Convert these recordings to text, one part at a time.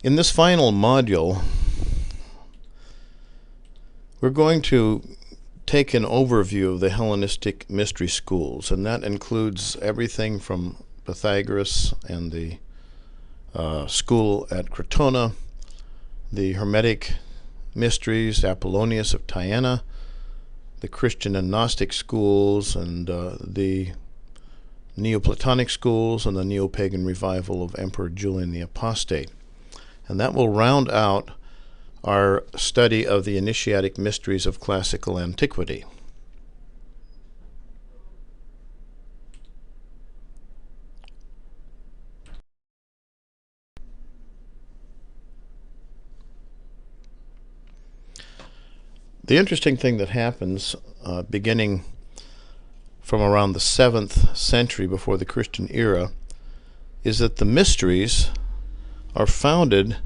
In this final module, we're going to take an overview of the Hellenistic mystery schools, and that includes everything from Pythagoras and the school at Crotona, the Hermetic mysteries, Apollonius of TYANA, the Christian and Gnostic schools, and the Neoplatonic schools, and the Neo-Pagan revival of Emperor Julian the Apostate. And that will round out our study of the initiatic mysteries of classical antiquity. The interesting thing that happens beginning from around the 7th century before the Christian era is that the mysteries are founded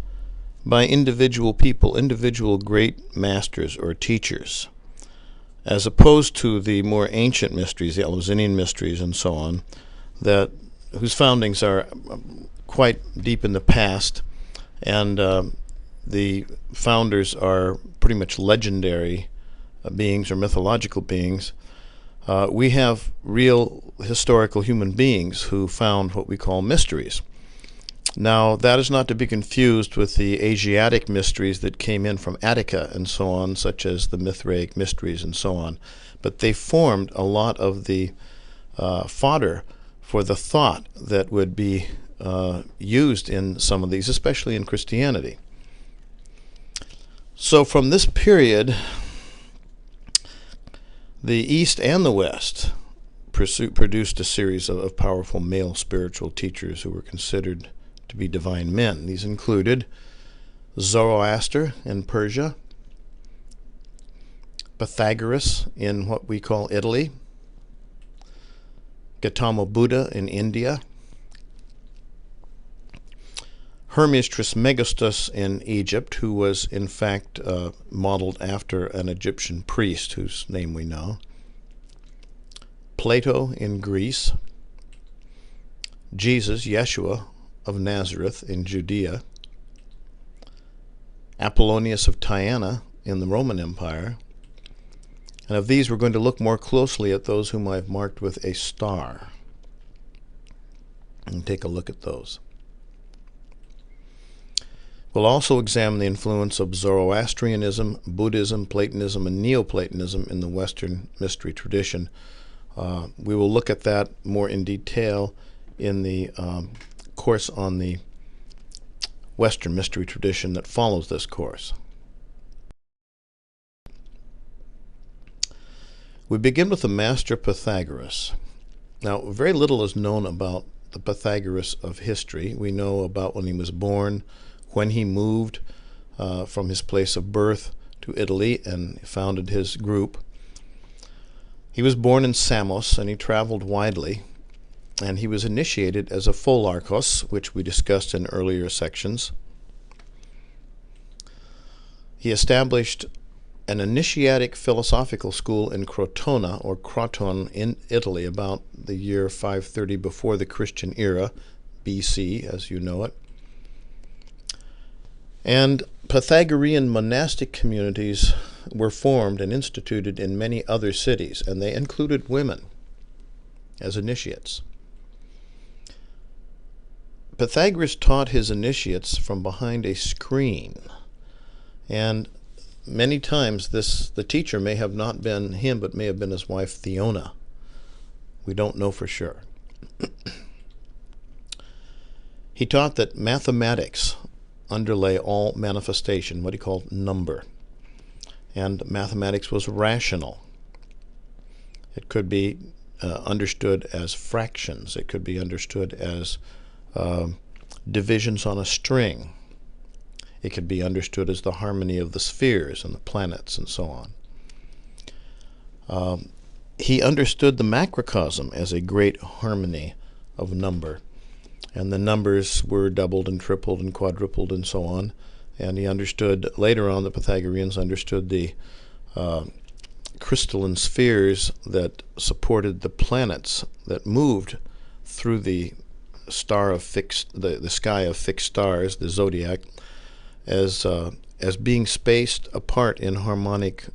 by individual people, individual great masters or teachers, as opposed to the more ancient mysteries, the Eleusinian mysteries and so on, whose foundings are quite deep in the past, and the founders are pretty much legendary beings or mythological beings. We have real historical human beings who found what we call mysteries. Now, that is not to be confused with the Asiatic mysteries that came in from Attica and so on, such as the Mithraic mysteries and so on. But they formed a lot of the fodder for the thought that would be used in some of these, especially in Christianity. So from this period, the East and the West produced a series of powerful male spiritual teachers who were considered to be divine men. These included Zoroaster in Persia, Pythagoras in what we call Italy, Gautama Buddha in India, Hermes Trismegistos in Egypt, who was in fact modeled after an Egyptian priest whose name we know, Plato in Greece, Jesus, Yeshua, of Nazareth in Judea, Apollonius of TYANA in the Roman Empire, and of these we're going to look more closely at those whom I've marked with a star and take a look at those. We'll also examine the influence of Zoroastrianism, Buddhism, Platonism, and Neoplatonism in the Western mystery tradition. We will look at that more in detail in the course on the Western mystery tradition that follows this course. We begin with the master Pythagoras. Now, very little is known about the Pythagoras of history. We know about when he was born, when he moved from his place of birth to Italy and founded his group. He was born in Samos, and he traveled widely, and he was initiated as a pholarchos, which we discussed in earlier sections. He established an initiatic philosophical school in Crotona, or Croton, in Italy, about the year 530 before the Christian era, BC, as you know it. And Pythagorean monastic communities were formed and instituted in many other cities, and they included women as initiates. Pythagoras taught his initiates from behind a screen, and many times the teacher may have not been him, but may have been his wife THEONA. We don't know for sure. He taught that mathematics underlay all manifestation, what he called number, and mathematics was rational. It could be understood as fractions. It could be understood as divisions on a string. It could be understood as the harmony of the spheres and the planets and so on. He understood the macrocosm as a great harmony of number, and the numbers were doubled and tripled and quadrupled and so on. And he understood, later on, the Pythagoreans understood the crystalline spheres that supported the planets that moved through the star of the sky of fixed stars, the zodiac, as being spaced apart in harmonic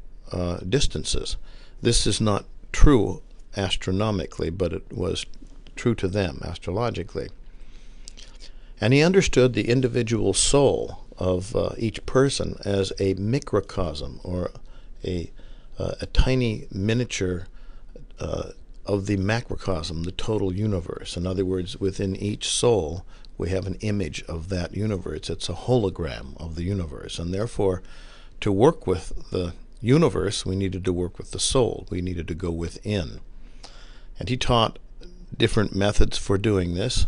distances. This is not true astronomically, but it was true to them astrologically. And he understood the individual soul of each person as a microcosm, or a tiny miniature of the macrocosm, the total universe. In other words, within each soul we have an image of that universe. It's a hologram of the universe, and therefore to work with the universe we needed to work with the soul. We needed to go within. And he taught different methods for doing this,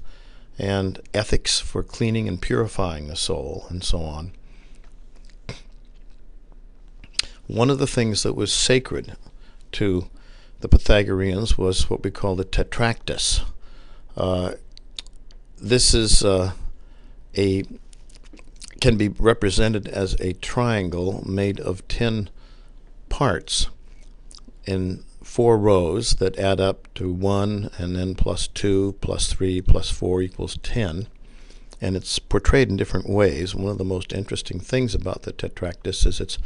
and ethics for cleaning and purifying the soul, and so on. One of the things that was sacred to the Pythagoreans was what we call the tetractys. This is can be represented as a triangle made of 10 parts in 4 rows that add up to 1, and then plus 2, plus 3, plus 4 equals 10. And it's portrayed in different ways. One of the most interesting things about the tetractys is it's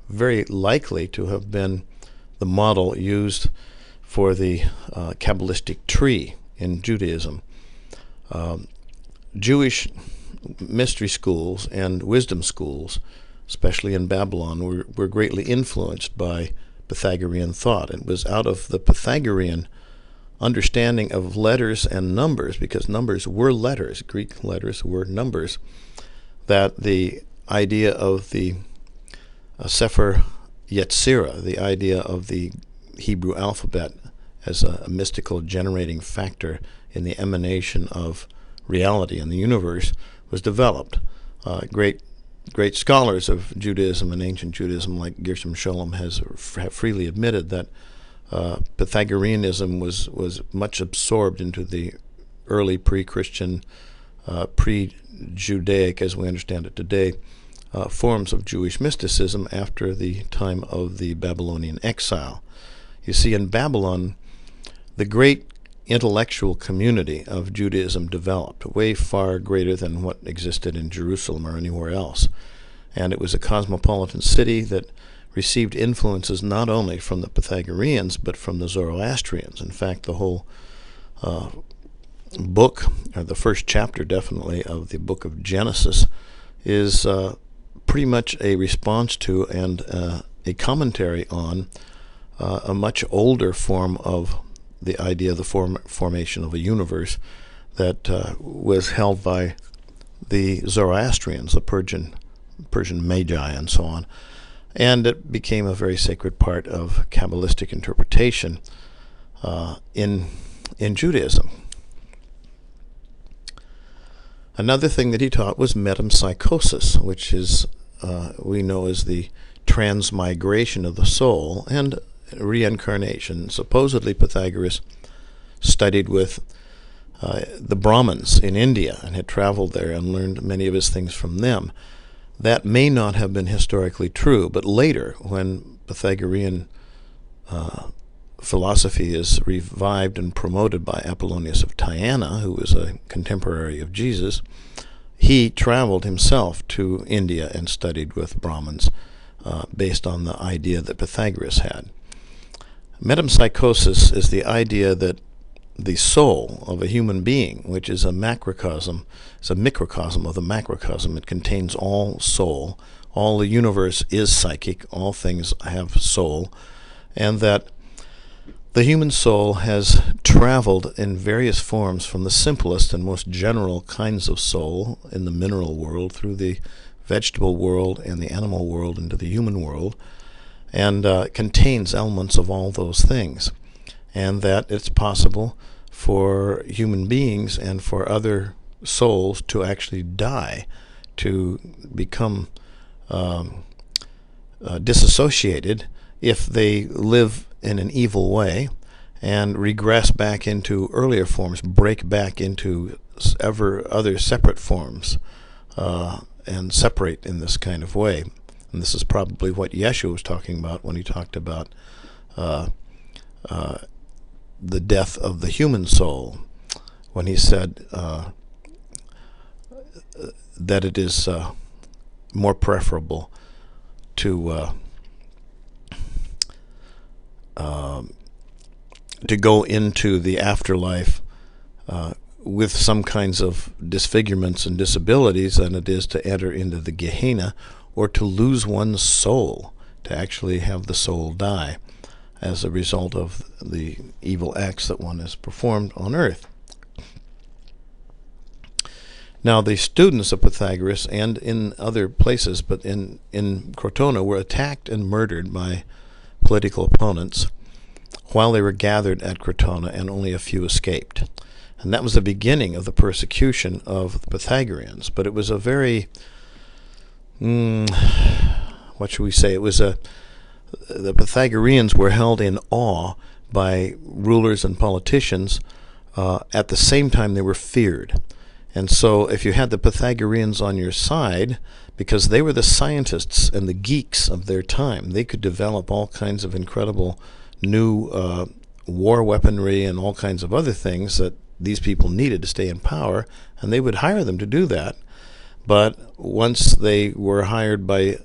very likely to have been the model used for the Kabbalistic tree in Judaism. Jewish mystery schools and wisdom schools, especially in Babylon, were greatly influenced by Pythagorean thought. It was out of the Pythagorean understanding of letters and numbers, because numbers were letters, Greek letters were numbers, that the idea of the Sefer Yetzirah, the idea of the Hebrew alphabet as a mystical generating factor in the emanation of reality in the universe, was developed. Great scholars of Judaism and ancient Judaism, like Gershom Scholem, have freely admitted that Pythagoreanism was much absorbed into the early pre-Christian, pre-Judaic, as we understand it today, forms of Jewish mysticism after the time of the Babylonian exile. You see, in Babylon, the great intellectual community of Judaism developed, way far greater than what existed in Jerusalem or anywhere else. And it was a cosmopolitan city that received influences not only from the Pythagoreans but from the Zoroastrians. In fact, the whole book, or the first chapter definitely, of the book of Genesis is pretty much a response to and a commentary on a much older form of the idea of the formation of a universe that was held by the Zoroastrians, the Persian Magi, and so on. And it became a very sacred part of Kabbalistic interpretation in Judaism. Another thing that he taught was metempsychosis, which is we know as the transmigration of the soul and reincarnation. Supposedly Pythagoras studied with the Brahmins in India and had traveled there and learned many of his things from them. That may not have been historically true, but later, when Pythagorean philosophy is revived and promoted by Apollonius of TYANA, who was a contemporary of Jesus, he traveled himself to India and studied with Brahmins based on the idea that Pythagoras had. Metempsychosis is the idea that the soul of a human being, which is a macrocosm, is a microcosm of the macrocosm. It contains all soul. All the universe is psychic. All things have soul. And that the human soul has traveled in various forms from the simplest and most general kinds of soul in the mineral world through the vegetable world and the animal world into the human world, and contains elements of all those things. And that it's possible for human beings and for other souls to actually die, to become disassociated if they live in an evil way and regress back into earlier forms, break back into other separate forms, and separate in this kind of way. And this is probably what Yeshua was talking about when he talked about the death of the human soul, when he said that it is more preferable to go into the afterlife with some kinds of disfigurements and disabilities than it is to enter into the Gehenna, or to lose one's soul, to actually have the soul die as a result of the evil acts that one has performed on earth. Now, the students of Pythagoras, and in other places, but in Crotona, were attacked and murdered by political opponents while they were gathered at Crotona, and only a few escaped. And that was the beginning of the persecution of the Pythagoreans. But it was a very, what should we say? It was the Pythagoreans were held in awe by rulers and politicians. At the same time, they were feared. And so if you had the Pythagoreans on your side, because they were the scientists and the geeks of their time, they could develop all kinds of incredible new war weaponry and all kinds of other things that these people needed to stay in power, and they would hire them to do that. But once they were hired by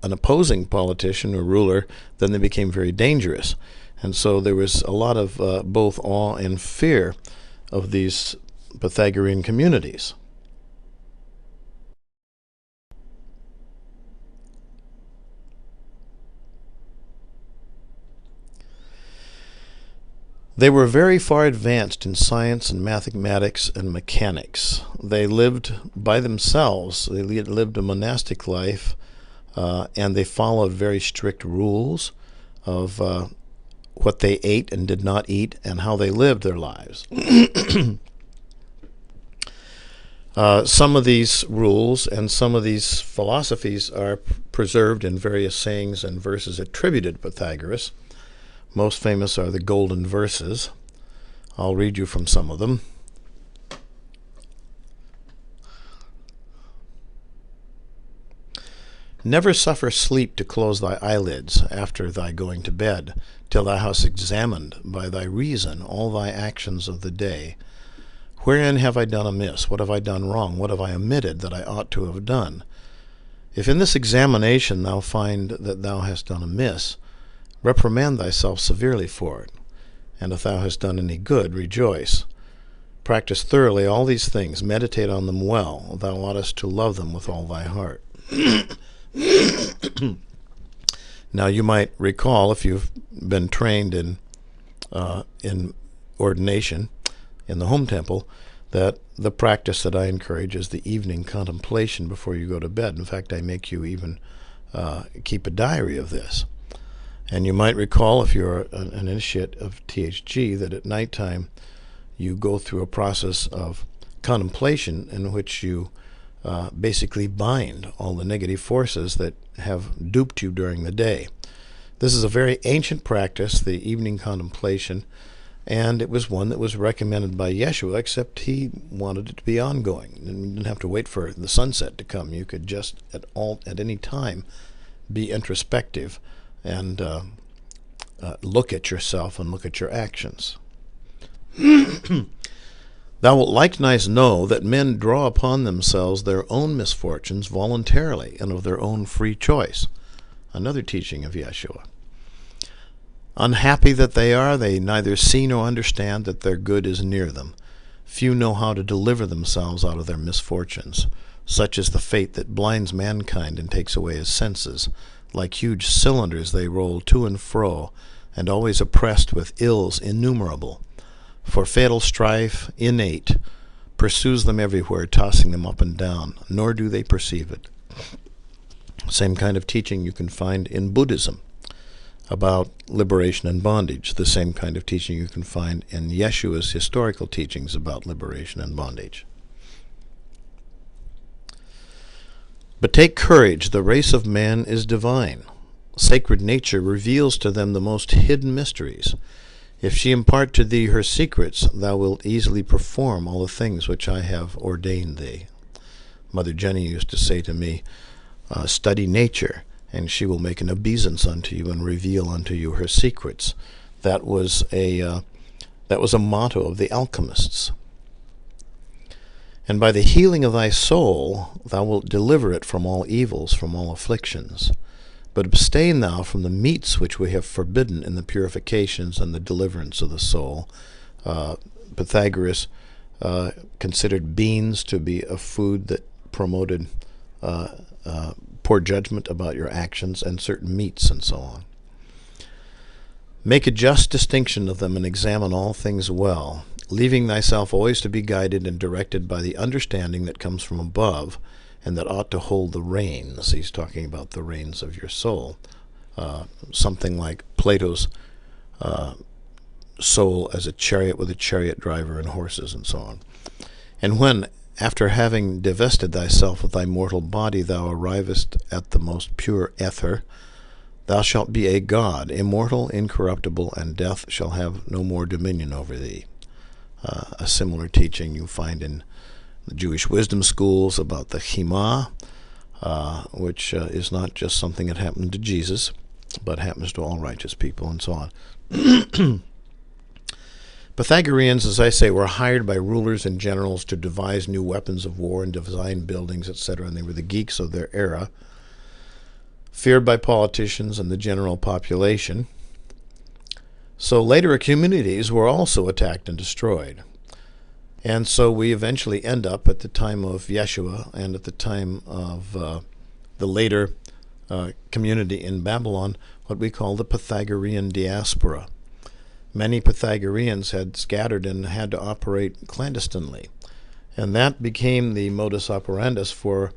an opposing politician or ruler, then they became very dangerous. And so there was a lot of both awe and fear of these Pythagorean communities. They were very far advanced in science and mathematics and mechanics. They lived by themselves. They lived a monastic life, and they followed very strict rules of what they ate and did not eat and how they lived their lives. Some of these rules and some of these philosophies are preserved in various sayings and verses attributed to Pythagoras. Most famous are the golden verses. I'll read you from some of them. Never suffer sleep to close thy eyelids after thy going to bed, till thou hast examined by thy reason all thy actions of the day. Wherein have I done amiss? What have I done wrong? What have I omitted that I ought to have done? If in this examination thou find that thou hast done amiss, reprimand thyself severely for it, and if thou hast done any good, rejoice. Practice thoroughly all these things, meditate on them well, thou oughtest to love them with all thy heart. Now you might recall, if you've been trained in ordination in the home temple, that the practice that I encourage is the evening contemplation before you go to bed. In fact, I make you even keep a diary of this. And you might recall, if you're an initiate of THG, that at nighttime you go through a process of contemplation in which you basically bind all the negative forces that have duped you during the day. This is a very ancient practice, the evening contemplation, and it was one that was recommended by Yeshua, except he wanted it to be ongoing. And you didn't have to wait for the sunset to come. You could just at any time be introspective and look at yourself and look at your actions. Thou wilt likewise know that men draw upon themselves their own misfortunes voluntarily and of their own free choice. Another teaching of Yeshua. Unhappy that they are, they neither see nor understand that their good is near them. Few know how to deliver themselves out of their misfortunes. Such is the fate that blinds mankind and takes away his senses. Like huge cylinders they roll to and fro, and always oppressed with ills innumerable. For fatal strife, innate, pursues them everywhere, tossing them up and down, nor do they perceive it. Same kind of teaching you can find in Buddhism about liberation and bondage. The same kind of teaching you can find in Yeshua's historical teachings about liberation and bondage. But take courage, the race of man is divine. Sacred nature reveals to them the most hidden mysteries. If she impart to thee her secrets, thou wilt easily perform all the things which I have ordained thee. Mother Jenny used to say to me, study nature, and she will make an obeisance unto you and reveal unto you her secrets. That was a motto of the alchemists. And by the healing of thy soul thou wilt deliver it from all evils, from all afflictions. But abstain thou from the meats which we have forbidden in the purifications and the deliverance of the soul. Pythagoras considered beans to be a food that promoted poor judgment about your actions, and certain meats and so on. Make a just distinction of them and examine all things well, leaving thyself always to be guided and directed by the understanding that comes from above, and that ought to hold the reins. He's talking about the reins of your soul. Something like Plato's soul as a chariot with a chariot driver and horses and so on. And when, after having divested thyself of thy mortal body, thou arrivest at the most pure ether, thou shalt be a god, immortal, incorruptible, and death shall have no more dominion over thee. A similar teaching you find in the Jewish wisdom schools about the Shema, which is not just something that happened to Jesus, but happens to all righteous people, and so on. Pythagoreans, as I say, were hired by rulers and generals to devise new weapons of war and design buildings, etc., and they were the geeks of their era, feared by politicians and the general population. So later communities were also attacked and destroyed. And so we eventually end up at the time of Yeshua and at the time of the later community in Babylon, what we call the Pythagorean diaspora. Many Pythagoreans had scattered and had to operate clandestinely. And that became the modus operandus for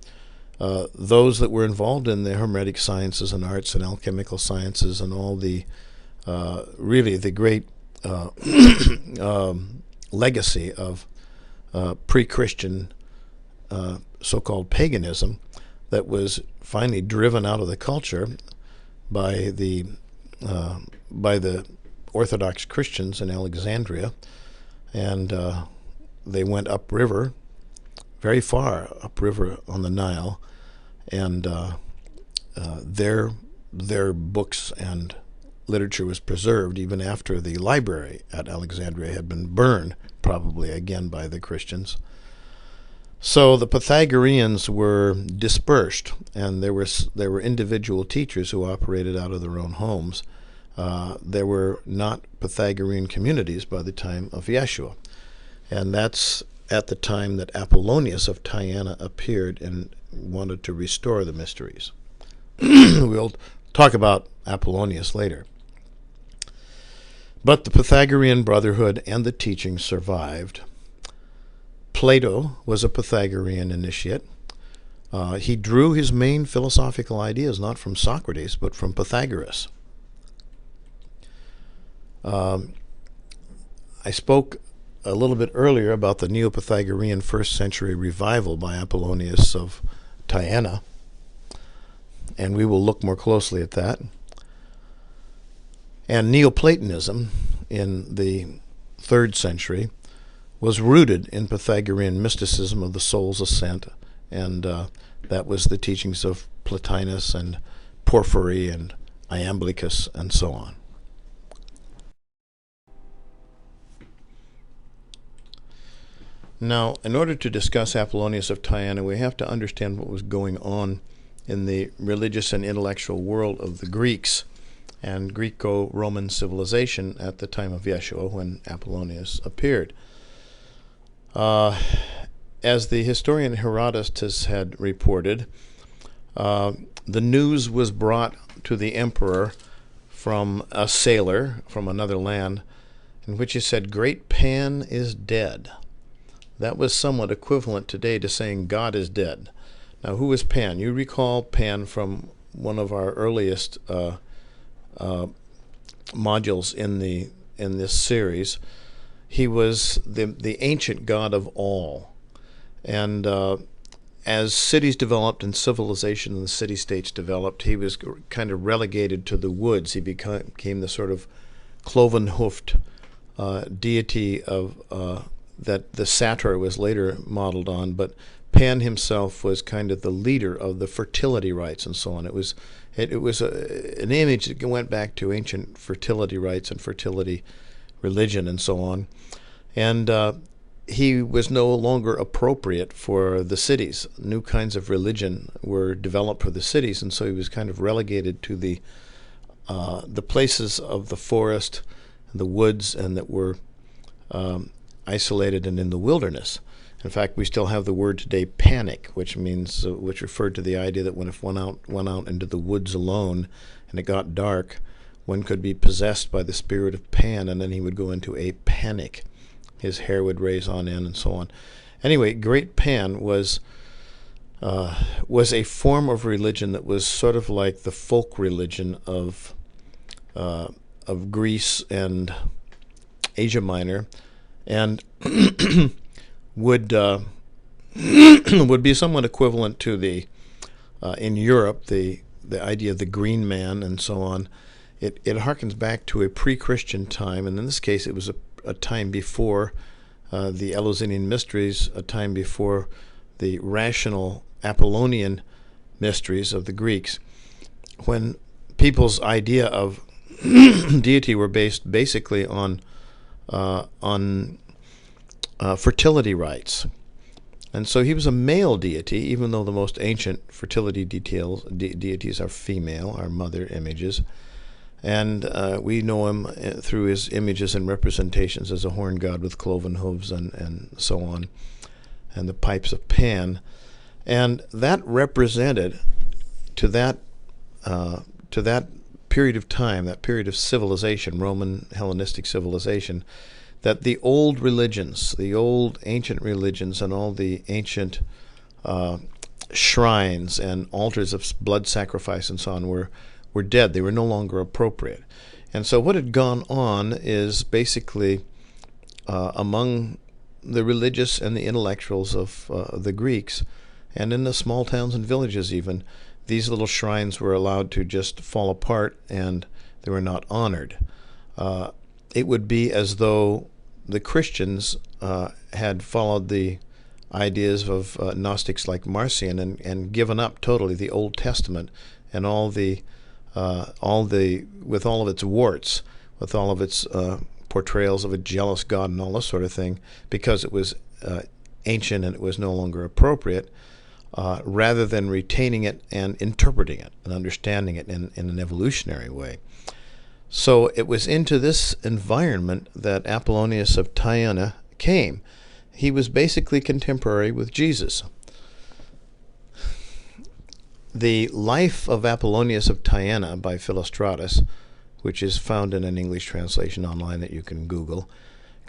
those that were involved in the Hermetic sciences and arts and alchemical sciences and all the really the great legacy of pre-Christian so-called paganism that was finally driven out of the culture by the Orthodox Christians in Alexandria, and they went upriver, very far upriver on the Nile, and their books and literature was preserved even after the library at Alexandria had been burned, probably again by the Christians. So the Pythagoreans were dispersed, and there were individual teachers who operated out of their own homes. There were not Pythagorean communities by the time of Yeshua, and that's at the time that Apollonius of TYANA appeared and wanted to restore the mysteries. We'll talk about Apollonius later. But the Pythagorean brotherhood and the teaching survived. Plato was a Pythagorean initiate. He drew his main philosophical ideas not from Socrates, but from Pythagoras. I spoke a little bit earlier about the Neo-Pythagorean first century revival by Apollonius of TYANA, and we will look more closely at that. And Neoplatonism in the 3rd century was rooted in Pythagorean mysticism of the soul's ascent, and that was the teachings of Plotinus and Porphyry and Iamblichus and so on. Now, in order to discuss Apollonius of TYANA, we have to understand what was going on in the religious and intellectual world of the Greeks and Greco-Roman civilization at the time of Yeshua when Apollonius appeared. As the historian Herodotus had reported, the news was brought to the emperor from a sailor from another land in which he said, "Great Pan is dead." That was somewhat equivalent today to saying God is dead. Now, who is Pan? You recall Pan from one of our earliest modules in this series. He was the ancient god of all, and as cities developed and civilization and the city-states developed, he was kind of relegated to the woods. He became the sort of cloven-hoofed deity of that the satyr was later modeled on, but Pan himself was kind of the leader of the fertility rites and so on. It was an image that went back to ancient fertility rites and fertility religion and so on. And he was no longer appropriate for the cities. New kinds of religion were developed for the cities, and so he was kind of relegated to the places of the forest and the woods, and that were isolated and in the wilderness. In fact, we still have the word today, panic, which means which referred to the idea that when if one went out into the woods alone and it got dark, one could be possessed by the spirit of Pan, and then he would go into a panic. His hair would raise on end, and so on. Anyway, Great Pan was a form of religion that was sort of like the folk religion of Greece and Asia Minor, and would be somewhat equivalent to the in Europe the idea of the green man and so on. It harkens back to a pre-Christian time, and in this case it was a time before the Eleusinian mysteries, a time before the rational Apollonian mysteries of the Greeks, when people's idea of deity were based basically on fertility rites. And so he was a male deity, even though the most ancient fertility deities are female, are mother images. And we know him through his images and representations as a horned god with cloven hooves and so on, and the pipes of Pan. And that represented to that period of time, that period of civilization, Roman Hellenistic civilization, that the old religions, the old ancient religions, and all the ancient shrines and altars of blood sacrifice and so on were dead. They were no longer appropriate. And so what had gone on is basically among the religious and the intellectuals of the Greeks, and in the small towns and villages even, these little shrines were allowed to just fall apart, and they were not honored. It would be as though the Christians had followed the ideas of Gnostics like Marcion and given up totally the Old Testament and with all of its warts, with all of its portrayals of a jealous God and all this sort of thing, because it was ancient and it was no longer appropriate, rather than retaining it and interpreting it and understanding it in an evolutionary way. So it was into this environment that Apollonius of TYANA came. He was basically contemporary with Jesus. The Life of Apollonius of TYANA by Philostratus, which is found in an English translation online that you can Google,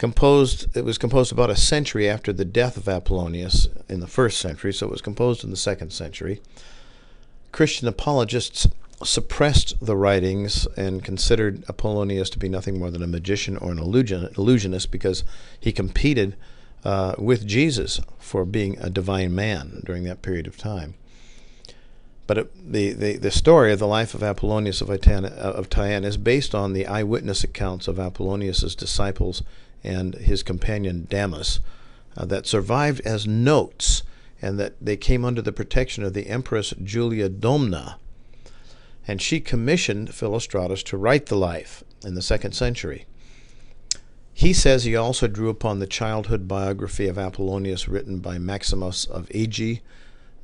it was composed about a century after the death of Apollonius in the 1st century, so it was composed in the 2nd century. Christian apologists suppressed the writings and considered Apollonius to be nothing more than a magician or an illusionist, because he competed with Jesus for being a divine man during that period of time. But the story of the life of Apollonius of TYANA is based on the eyewitness accounts of Apollonius's disciples and his companion Damas that survived as notes, and that they came under the protection of the Empress Julia Domna. And she commissioned Philostratus to write the life in the 2nd century. He says he also drew upon the childhood biography of Apollonius written by Maximus of Aegi,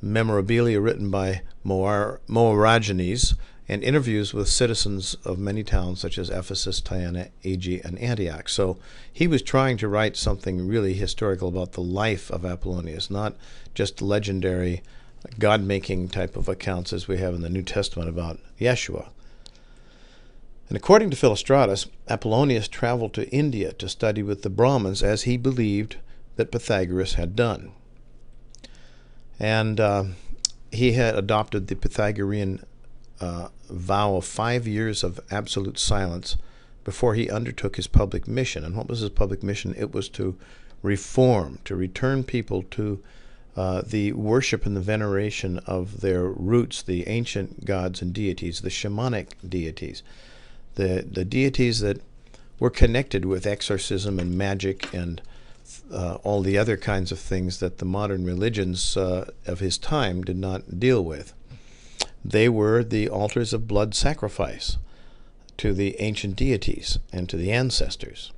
memorabilia written by Moeragenes, and interviews with citizens of many towns such as Ephesus, TYANA, Aegi, and Antioch. So he was trying to write something really historical about the life of Apollonius, not just legendary God-making type of accounts as we have in the New Testament about Yeshua. And according to Philostratus, Apollonius traveled to India to study with the Brahmins, as he believed that Pythagoras had done. And he had adopted the Pythagorean vow of 5 years of absolute silence before he undertook his public mission. And what was his public mission? It was to reform, to return people to the worship and the veneration of their roots, the ancient gods and deities, the shamanic deities, the deities that were connected with exorcism and magic and all the other kinds of things that the modern religions of his time did not deal with. They were the altars of blood sacrifice to the ancient deities and to the ancestors.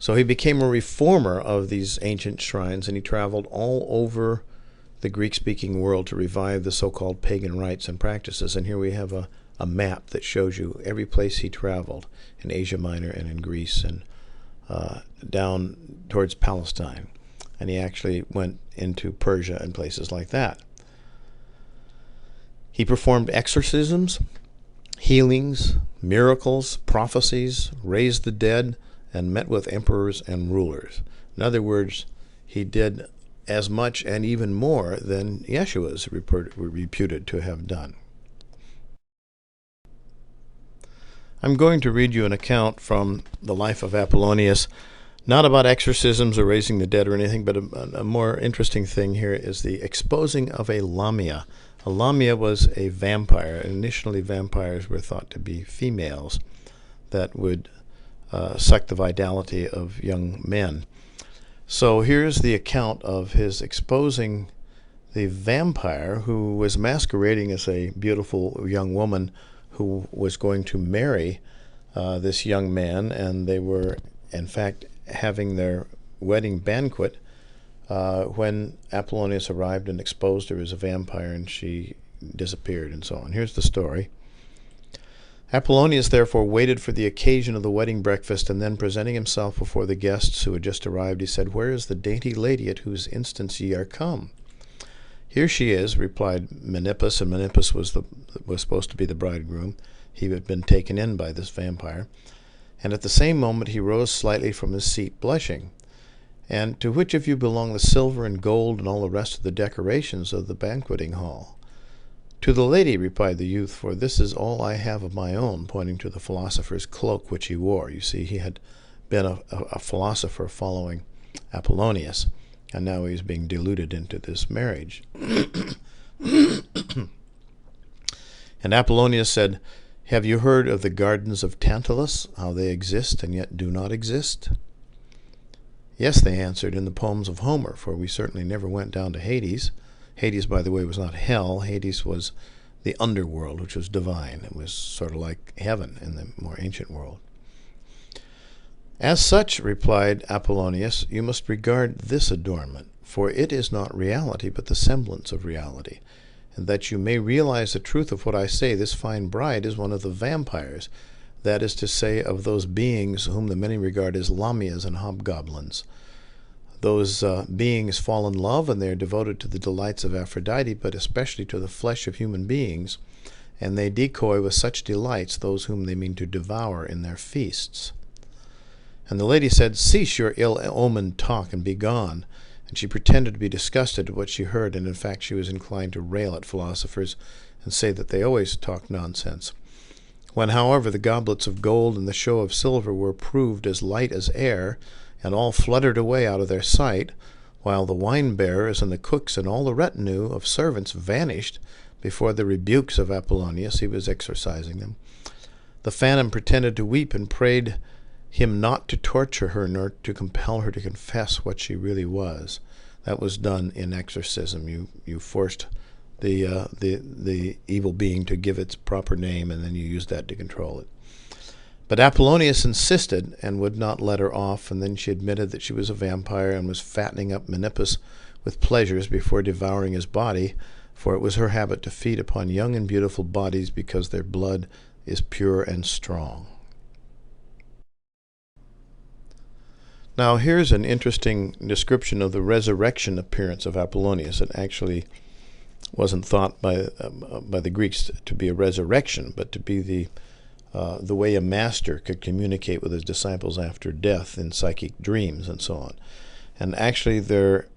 So he became a reformer of these ancient shrines, and he traveled all over the Greek-speaking world to revive the so-called pagan rites and practices. And here we have a map that shows you every place he traveled in Asia Minor and in Greece and down towards Palestine. And he actually went into Persia and places like that. He performed exorcisms, healings, miracles, prophecies, raised the dead, and met with emperors and rulers. In other words, he did as much and even more than Yeshua is reputed to have done. I'm going to read you an account from the life of Apollonius, not about exorcisms or raising the dead or anything, but a more interesting thing here is the exposing of a LAMIA. A LAMIA was a vampire. Initially, vampires were thought to be females that would suck the vitality of young men. So here's the account of his exposing the vampire who was masquerading as a beautiful young woman who was going to marry this young man, and they were, in fact, having their wedding banquet when Apollonius arrived and exposed her as a vampire, and she disappeared and so on. Here's the story. Apollonius therefore waited for the occasion of the wedding breakfast, and then presenting himself before the guests who had just arrived, he said, "Where is the dainty lady at whose instance ye are come?" "Here she is," replied Menippus, and Menippus was supposed to be the bridegroom. He had been taken in by this vampire. And at the same moment he rose slightly from his seat, blushing. "And to which of you belong the silver and gold and all the rest of the decorations of the banqueting hall?" "To the lady," replied the youth, "for this is all I have of my own," pointing to the philosopher's cloak which he wore. You see, he had been a philosopher following Apollonius, and now he was being deluded into this marriage. And Apollonius said, "Have you heard of the gardens of Tantalus, how they exist and yet do not exist?" "Yes," they answered, "in the poems of Homer, for we certainly never went down to Hades." Hades, by the way, was not hell. Hades was the underworld, which was divine. It was sort of like heaven in the more ancient world. "As such," replied Apollonius, "you must regard this adornment, for it is not reality, but the semblance of reality. And that you may realize the truth of what I say, this fine bride is one of the vampires, that is to say, of those beings whom the many regard as lamias and hobgoblins. Those beings fall in love, and they are devoted to the delights of Aphrodite, but especially to the flesh of human beings, and they decoy with such delights those whom they mean to devour in their feasts." And the lady said, "Cease your ill-omened talk and be gone." And she pretended to be disgusted at what she heard, and in fact she was inclined to rail at philosophers and say that they always talk nonsense. When, however, the goblets of gold and the show of silver were proved as light as air, and all fluttered away out of their sight, while the wine-bearers and the cooks and all the retinue of servants vanished before the rebukes of Apollonius, he was exorcising them, the phantom pretended to weep and prayed him not to torture her nor to compel her to confess what she really was. That was done in exorcism. You forced the evil being to give its proper name, and then you used that to control it. But Apollonius insisted and would not let her off, and then she admitted that she was a vampire and was fattening up Menippus with pleasures before devouring his body, for it was her habit to feed upon young and beautiful bodies because their blood is pure and strong. Now here's an interesting description of the resurrection appearance of Apollonius. It actually wasn't thought by the Greeks to be a resurrection, but to be the way a master could communicate with his disciples after death in psychic dreams and so on. And actually there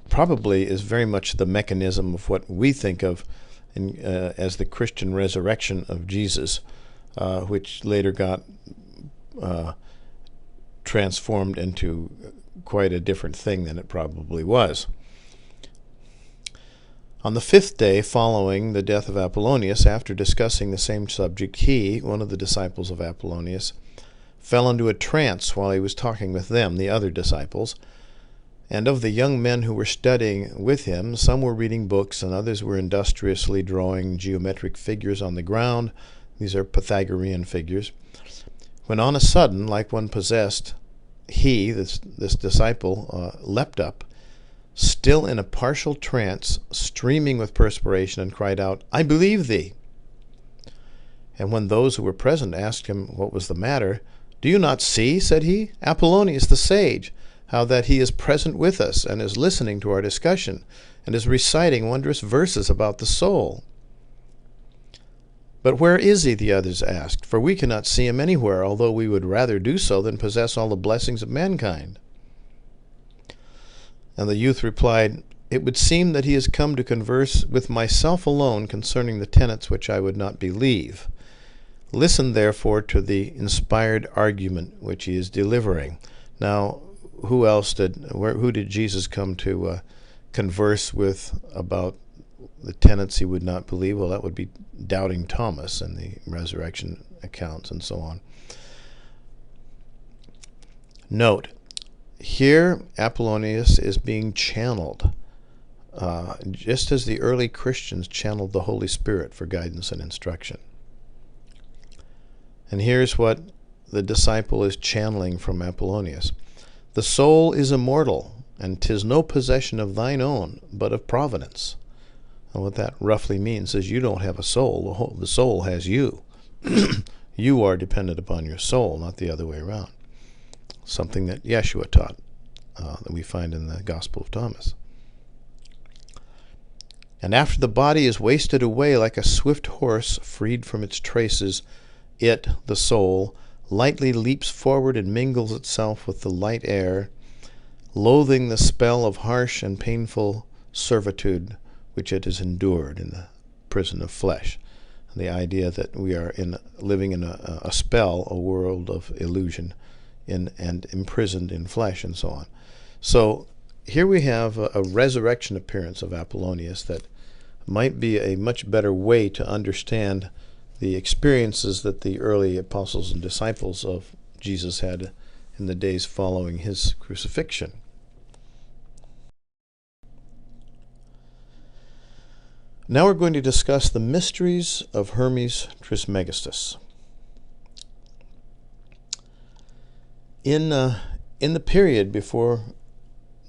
probably is very much the mechanism of what we think of as the Christian resurrection of Jesus, which later got transformed into quite a different thing than it probably was. On the 5th day following the death of Apollonius, after discussing the same subject, he, one of the disciples of Apollonius, fell into a trance while he was talking with them, the other disciples. And of the young men who were studying with him, some were reading books, and others were industriously drawing geometric figures on the ground. These are Pythagorean figures. When on a sudden, like one possessed, this disciple, leapt up, still in a partial trance, streaming with perspiration, and cried out, "I believe thee." And when those who were present asked him what was the matter, "Do you not see," said he, "Apollonius the sage, how that he is present with us, and is listening to our discussion, and is reciting wondrous verses about the soul?" "But where is he?" the others asked, "for we cannot see him anywhere, although we would rather do so than possess all the blessings of mankind." And the youth replied, "It would seem that he has come to converse with myself alone concerning the tenets which I would not believe. Listen, therefore, to the inspired argument which he is delivering." Now, who did Jesus come to converse with about the tenets he would not believe? Well, that would be doubting Thomas and the resurrection accounts and so on. Note, here Apollonius is being channeled, just as the early Christians channeled the Holy Spirit for guidance and instruction. And here's what the disciple is channeling from Apollonius. "The soul is immortal, and 'tis no possession of thine own, but of providence." And what that roughly means is you don't have a soul, the soul has you. You are dependent upon your soul, not the other way around. Something that Yeshua taught, that we find in the Gospel of Thomas. "And after the body is wasted away like a swift horse freed from its traces, it, the soul, lightly leaps forward and mingles itself with the light air, loathing the spell of harsh and painful servitude which it has endured in the prison of flesh." The idea that we are living in a spell, a world of illusion, and imprisoned in flesh and so on. So here we have a resurrection appearance of Apollonius that might be a much better way to understand the experiences that the early apostles and disciples of Jesus had in the days following his crucifixion. Now we're going to discuss the mysteries of Hermes Trismegistos. In the period before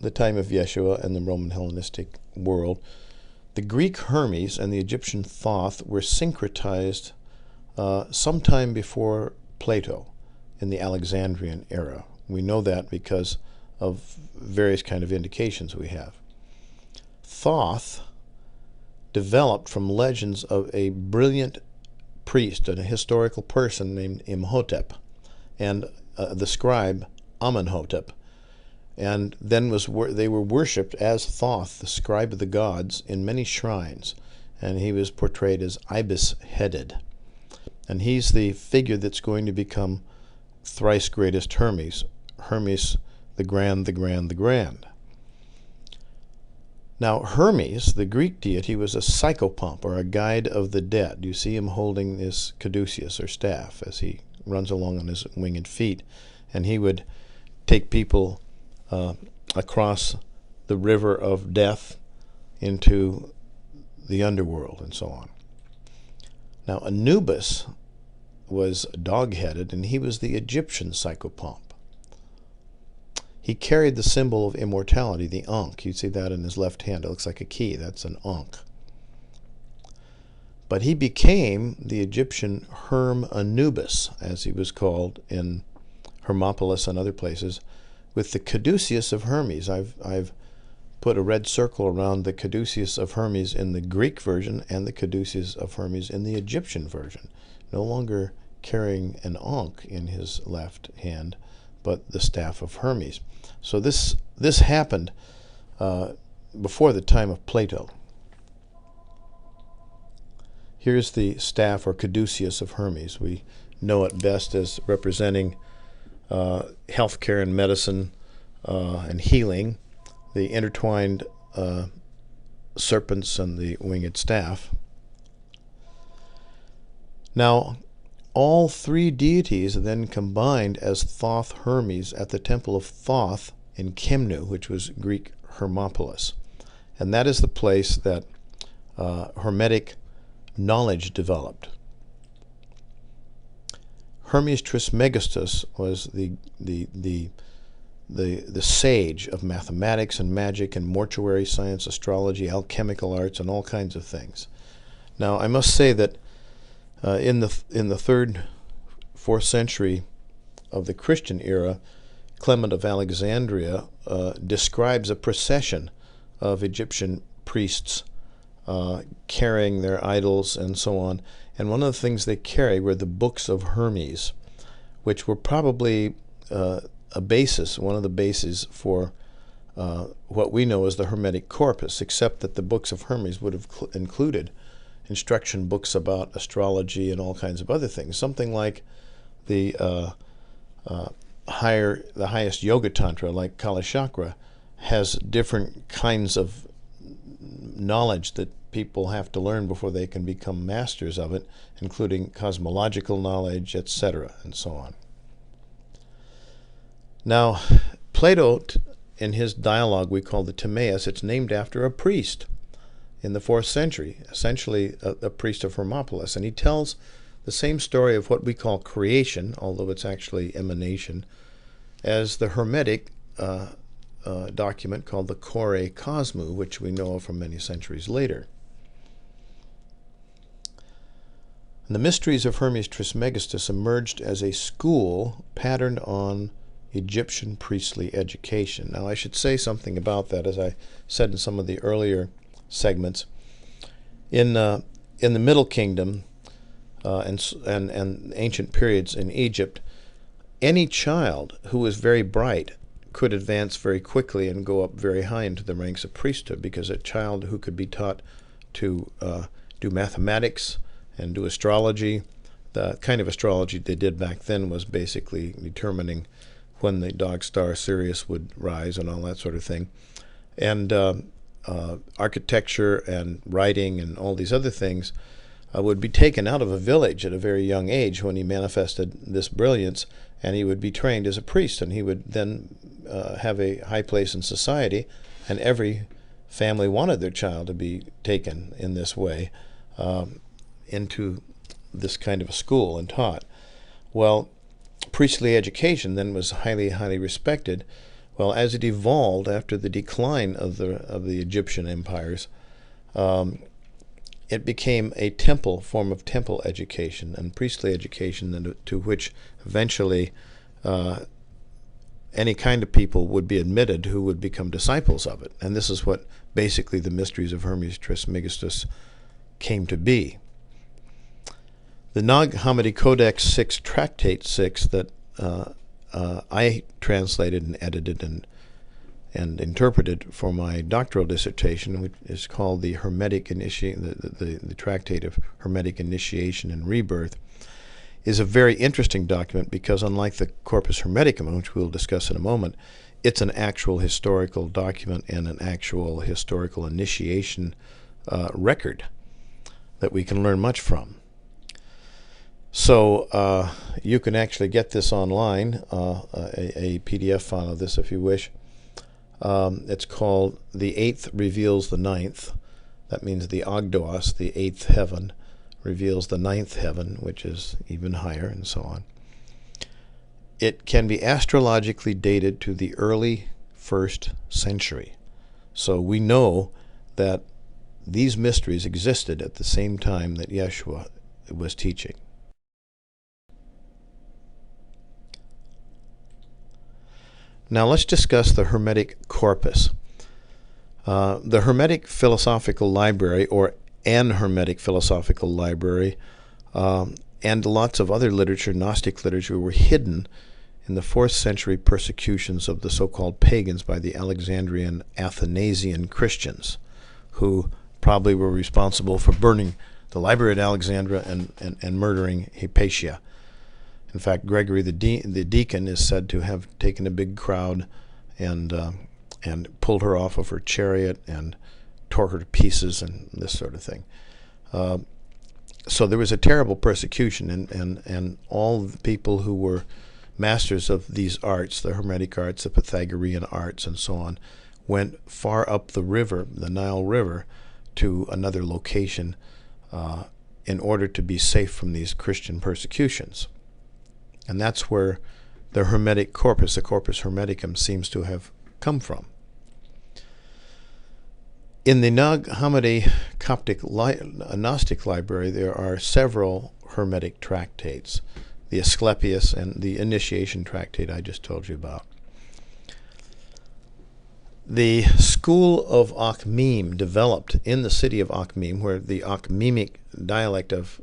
the time of Yeshua and the Roman Hellenistic world, the Greek Hermes and the Egyptian Thoth were syncretized sometime before Plato in the Alexandrian era. We know that because of various kind of indications we have. Thoth developed from legends of a brilliant priest and a historical person named Imhotep and the scribe Amenhotep, and then they were worshipped as Thoth, the scribe of the gods, in many shrines, and he was portrayed as ibis-headed, and he's the figure that's going to become thrice greatest Hermes, Hermes the Grand, the Grand, the Grand. Now, Hermes, the Greek deity, was a psychopomp, or a guide of the dead. You see him holding this caduceus, or staff, as he runs along on his winged feet, and he would take people across the river of death into the underworld and so on. Now, Anubis was dog-headed, and he was the Egyptian psychopomp. He carried the symbol of immortality, the Ankh. You see that in his left hand. It looks like a key. That's an Ankh. But he became the Egyptian Anubis, as he was called in Hermopolis and other places, with the caduceus of Hermes. I've put a red circle around the caduceus of Hermes in the Greek version and the caduceus of Hermes in the Egyptian version. No longer carrying an Ankh in his left hand, but the staff of Hermes. So this happened before the time of Plato. Here's the staff or caduceus of Hermes. We know it best as representing healthcare and medicine and healing, the intertwined serpents and the winged staff. Now, all three deities are then combined as Thoth Hermes at the temple of Thoth in Chemnu, which was Greek Hermopolis. And that is the place that Hermetic knowledge developed. Hermes Trismegistos was the the sage of mathematics and magic and mortuary science, astrology, alchemical arts, and all kinds of things. Now, I must say that in the 3rd, 4th century of the Christian era, Clement of Alexandria describes a procession of Egyptian priests carrying their idols and so on. And one of the things they carry were the books of Hermes, which were probably one of the bases for what we know as the Hermetic corpus, except that the books of Hermes would have included instruction books about astrology and all kinds of other things. Something like the highest yoga tantra, like Kala Chakra, has different kinds of knowledge that people have to learn before they can become masters of it, including cosmological knowledge, etc., and so on. Now, Plato, in his dialogue we call the Timaeus, it's named after a priest in the 4th century, essentially a priest of Hermopolis, and he tells the same story of what we call creation, although it's actually emanation, as the Hermetic document called the CORPUS, which we know of from many centuries later. And the mysteries of Hermes Trismegistus emerged as a school patterned on Egyptian priestly education. Now, I should say something about that, as I said in some of the earlier segments. In the Middle Kingdom and ancient periods in Egypt, any child who was very bright could advance very quickly and go up very high into the ranks of priesthood, because a child who could be taught to do mathematics and do astrology, the kind of astrology they did back then was basically determining when the dog star Sirius would rise and all that sort of thing, and architecture and writing and all these other things would be taken out of a village at a very young age when he manifested this brilliance, and he would be trained as a priest, and he would then have a high place in society, and every family wanted their child to be taken in this way into this kind of a school and taught. Well, priestly education then was highly, highly respected. Well, as it evolved after the decline of the Egyptian empires, it became a form of temple education and priestly education, to which eventually any kind of people would be admitted who would become disciples of it. And this is what basically the mysteries of Hermes Trismegistus came to be. The Nag Hammadi Codex 6, Tractate 6, that I translated and edited and interpreted for my doctoral dissertation, which is called the the Tractate of Hermetic Initiation and Rebirth, is a very interesting document because, unlike the Corpus Hermeticum, which we'll discuss in a moment, it's an actual historical document and an actual historical initiation record that we can learn much from. So you can actually get this online, a PDF file of this if you wish. It's called The Eighth Reveals the Ninth. That means the Ogdoos, the eighth heaven, reveals the ninth heaven, which is even higher, and so on. It can be astrologically dated to the early 1st century. So we know that these mysteries existed at the same time that Yeshua was teaching. Now let's discuss the Hermetic corpus. The Hermetic Philosophical Library, or an Hermetic Philosophical Library, and lots of other literature, Gnostic literature, were hidden in the 4th century persecutions of the so-called pagans by the Alexandrian Athanasian Christians, who probably were responsible for burning the library at Alexandria and murdering Hypatia. In fact, Gregory the deacon is said to have taken a big crowd and pulled her off of her chariot and tore her to pieces and this sort of thing. So there was a terrible persecution, and all the people who were masters of these arts, the Hermetic arts, the Pythagorean arts, and so on, went far up the river, the Nile River, to another location in order to be safe from these Christian persecutions. And that's where the Hermetic corpus, the Corpus Hermeticum, seems to have come from. In the Nag Hammadi Coptic Gnostic library, there are several Hermetic tractates, the Asclepius and the Initiation Tractate I just told you about. The school of Akhmim developed in the city of Akhmim, where the Akhmimic dialect of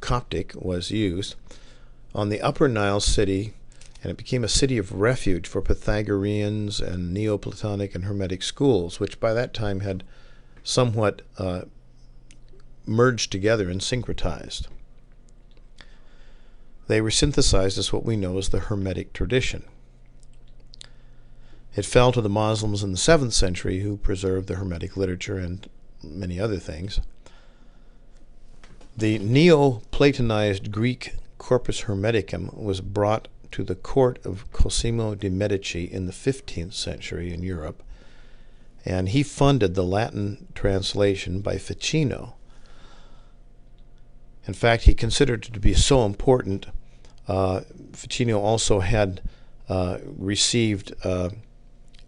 Coptic was used, on the Upper Nile city, and it became a city of refuge for Pythagoreans and Neoplatonic and Hermetic schools, which by that time had somewhat merged together and syncretized. They were synthesized as what we know as the Hermetic tradition. It fell to the Muslims in the 7th century, who preserved the Hermetic literature and many other things. The Neoplatonized Greek Corpus Hermeticum was brought to the court of Cosimo de' Medici in the 15th century in Europe, and he funded the Latin translation by Ficino. In fact, he considered it to be so important. Ficino also had received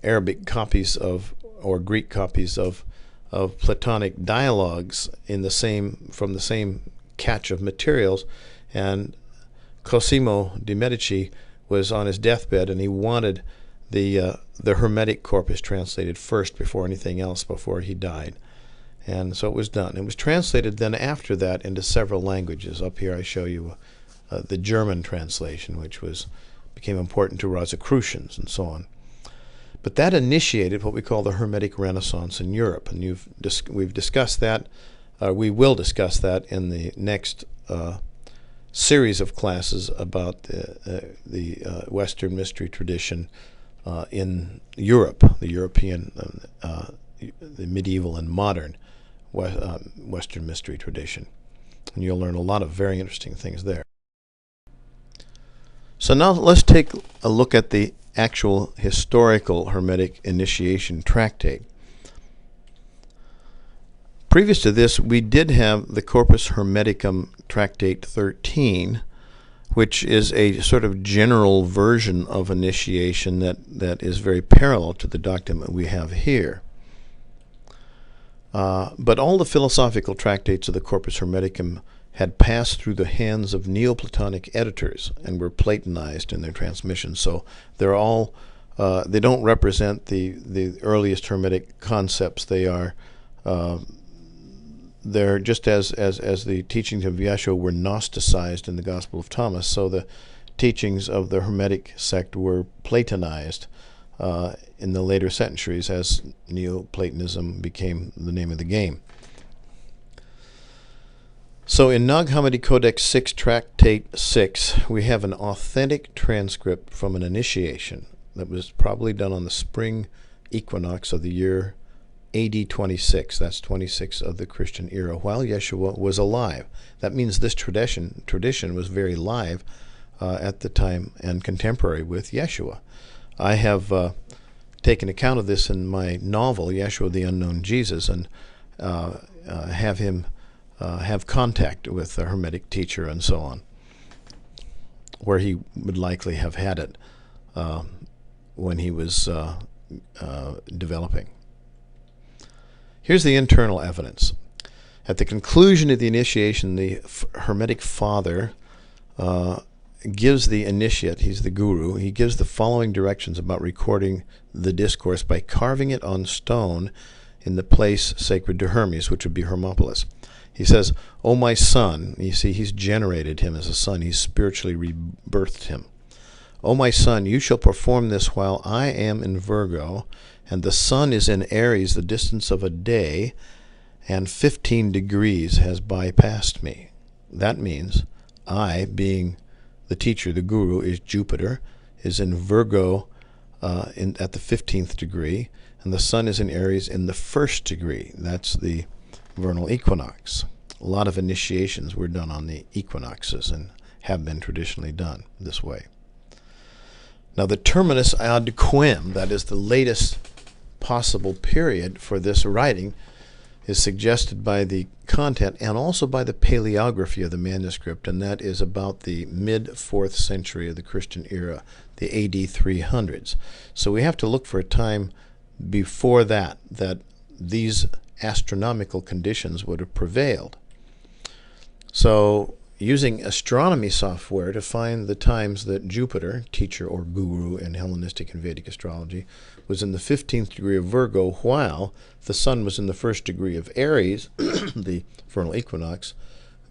Arabic copies of, or Greek copies of Platonic dialogues from the same catch of materials, and Cosimo de' Medici was on his deathbed, and he wanted the Hermetic corpus translated first before anything else, before he died. And so it was done. It was translated then after that into several languages. Up here I show you the German translation, which became important to Rosicrucians and so on. But that initiated what we call the Hermetic Renaissance in Europe, and we've discussed that. We will discuss that in the next series of classes about the Western mystery tradition in Europe, the European, the medieval and modern Western mystery tradition. And you'll learn a lot of very interesting things there. So now let's take a look at the actual historical Hermetic Initiation Tractate. Previous to this, we did have the Corpus Hermeticum Tractate 13, which is a sort of general version of initiation that is very parallel to the document we have here. But all the philosophical tractates of the Corpus Hermeticum had passed through the hands of Neoplatonic editors and were Platonized in their transmission. So they're all they don't represent the earliest Hermetic concepts. They're just as the teachings of Yeshua were Gnosticized in the Gospel of Thomas, so the teachings of the Hermetic sect were Platonized in the later centuries as Neoplatonism became the name of the game. So in Nag Hammadi Codex 6, Tractate 6, we have an authentic transcript from an initiation that was probably done on the spring equinox of the year AD 26. That's 26 of the Christian era, while Yeshua was alive. That means this tradition was very live at the time and contemporary with Yeshua. I have taken account of this in my novel, Yeshua the Unknown Jesus, and have him have contact with a Hermetic teacher and so on, where he would likely have had it when he was developing. Here's the internal evidence. At the conclusion of the initiation, the Hermetic Father gives the initiate, he's the guru, he gives the following directions about recording the discourse by carving it on stone in the place sacred to Hermes, which would be Hermopolis. He says, "O my son," you see, he's generated him as a son, he's spiritually rebirthed him. "O my son, you shall perform this while I am in Virgo, and the sun is in Aries the distance of a day, and 15 degrees has bypassed me." That means I, being the teacher, the guru, is Jupiter, is in Virgo at the 15th degree, and the sun is in Aries in the 1st degree. That's the vernal equinox. A lot of initiations were done on the equinoxes and have been traditionally done this way. Now the terminus ad quem, that is the latest possible period for this writing, is suggested by the content and also by the paleography of the manuscript, and that is about the mid-4th century of the Christian era, the AD 300s. So we have to look for a time before that these astronomical conditions would have prevailed. So using astronomy software to find the times that Jupiter, teacher or guru in Hellenistic and Vedic astrology, was in the 15th degree of Virgo, while the sun was in the 1st degree of Aries, the vernal equinox,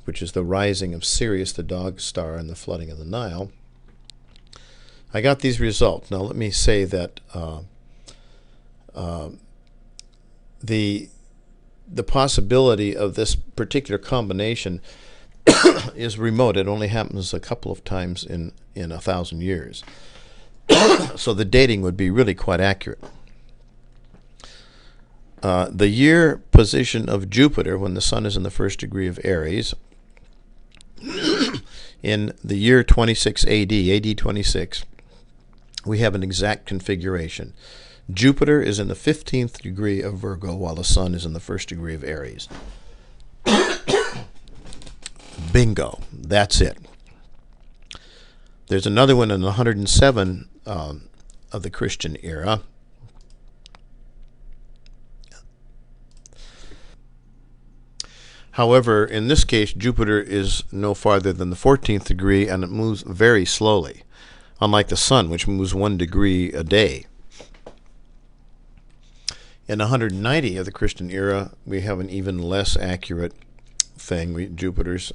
which is the rising of Sirius, the dog star, and the flooding of the Nile, I got these results. Now let me say that the possibility of this particular combination is remote. It only happens a couple of times in 1,000 years. So the dating would be really quite accurate. The year position of Jupiter when the sun is in the 1st degree of Aries in the year 26 AD 26, we have an exact configuration. Jupiter is in the 15th degree of Virgo while the sun is in the 1st degree of Aries. Bingo. That's it. There's another one in 107 of the Christian era. However, in this case, Jupiter is no farther than the 14th degree, and it moves very slowly, unlike the sun, which moves 1 degree a day. In 190 of the Christian era, we have an even less accurate thing. Jupiter's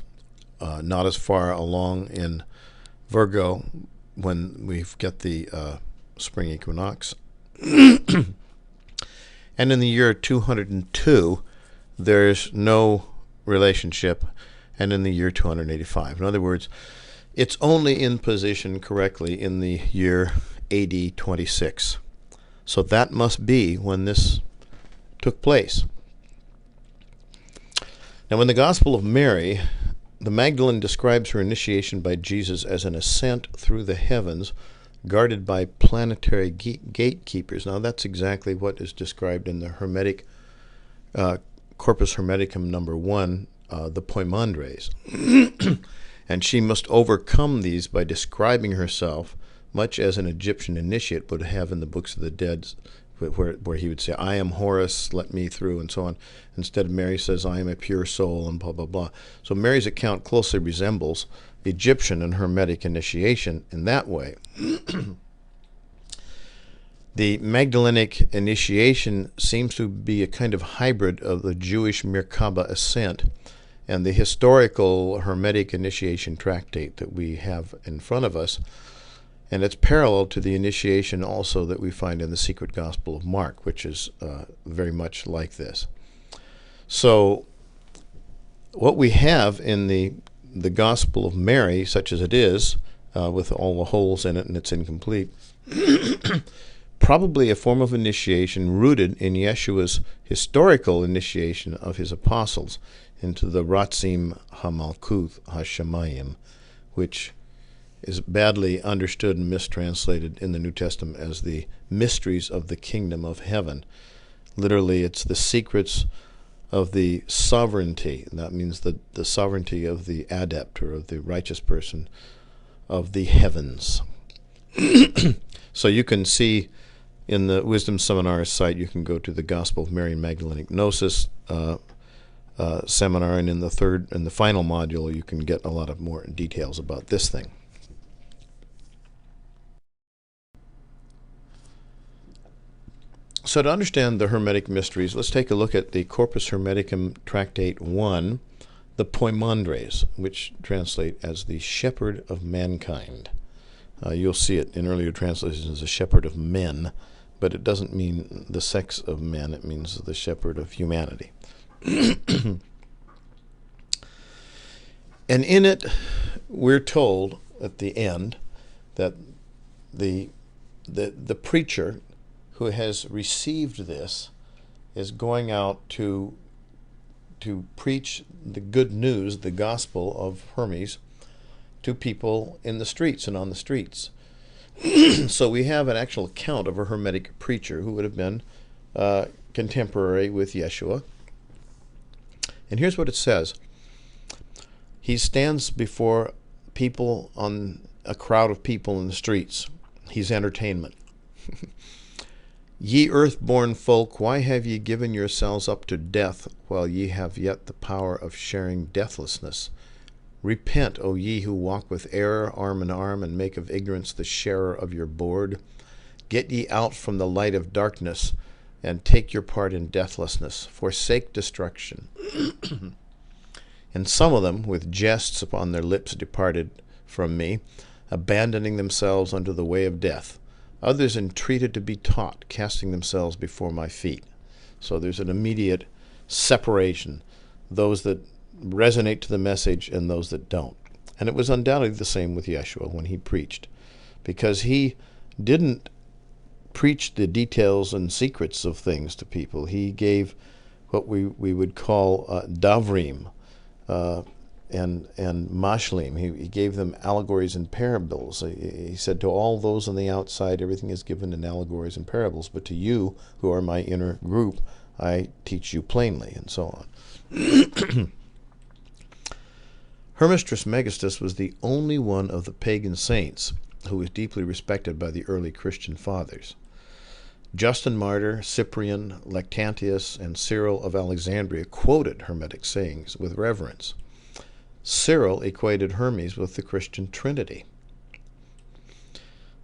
not as far along in Virgo when we get the spring equinox. And in the year 202, there's no relationship, and in the year 285. In other words, it's only in position correctly in the year AD 26. So that must be when this took place. Now, in the Gospel of Mary, the Magdalene describes her initiation by Jesus as an ascent through the heavens guarded by planetary gatekeepers. Now, that's exactly what is described in the Hermetic Corpus Hermeticum number 1, the Poimandres. And she must overcome these by describing herself much as an Egyptian initiate would have in the books of the dead, where he would say, I am Horus, let me through, and so on. Instead, Mary says, I am a pure soul, and blah, blah, blah. So Mary's account closely resembles the Egyptian and Hermetic initiation in that way. The Magdalenic initiation seems to be a kind of hybrid of the Jewish Merkaba ascent and the historical Hermetic initiation tractate that we have in front of us. And it's parallel to the initiation also that we find in the Secret Gospel of Mark, which is very much like this. So what we have in the Gospel of Mary, such as it is, with all the holes in it and it's incomplete, probably a form of initiation rooted in Yeshua's historical initiation of his apostles into the Ratzim HaMalkuth HaShemayim, which is badly understood and mistranslated in the New Testament as the mysteries of the kingdom of heaven. Literally, it's the secrets of the sovereignty. That means the sovereignty of the adept or of the righteous person of the heavens. So you can see in the Wisdom Seminar site, you can go to the Gospel of Mary and Magdalenic Gnosis seminar, and in the final module, you can get a lot of more details about this thing. So to understand the Hermetic mysteries, let's take a look at the Corpus Hermeticum Tractate 1, the Poimandres, which translate as the shepherd of mankind. You'll see it in earlier translations as the shepherd of men, but it doesn't mean the sex of men, it means the shepherd of humanity. And in it, we're told at the end that the preacher who has received this is going out to preach the good news, the gospel of Hermes, to people in the streets and on the streets. So we have an actual account of a Hermetic preacher who would have been contemporary with Yeshua, And here's what it says. He stands before people, on a crowd of people in the streets. He's entertainment. Ye earth-born folk, why have ye given yourselves up to death, while ye have yet the power of sharing deathlessness? Repent, O ye who walk with error arm in arm, and make of ignorance the sharer of your board. Get ye out from the light of darkness, and take your part in deathlessness. Forsake destruction. And some of them, with jests upon their lips, departed from me, abandoning themselves unto the way of death. Others entreated to be taught, casting themselves before my feet. So there's an immediate separation, those that resonate to the message and those that don't. And it was undoubtedly the same with Yeshua when he preached, because he didn't preach the details and secrets of things to people. He gave what we would call davrim and mashlim. He gave them allegories and parables. He said, to all those on the outside, everything is given in allegories and parables, but to you, who are my inner group, I teach you plainly, and so on. Hermes Trismegistos was the only one of the pagan saints who was deeply respected by the early Christian fathers. Justin Martyr, Cyprian, Lactantius, and Cyril of Alexandria quoted Hermetic sayings with reverence. Cyril equated Hermes with the Christian Trinity.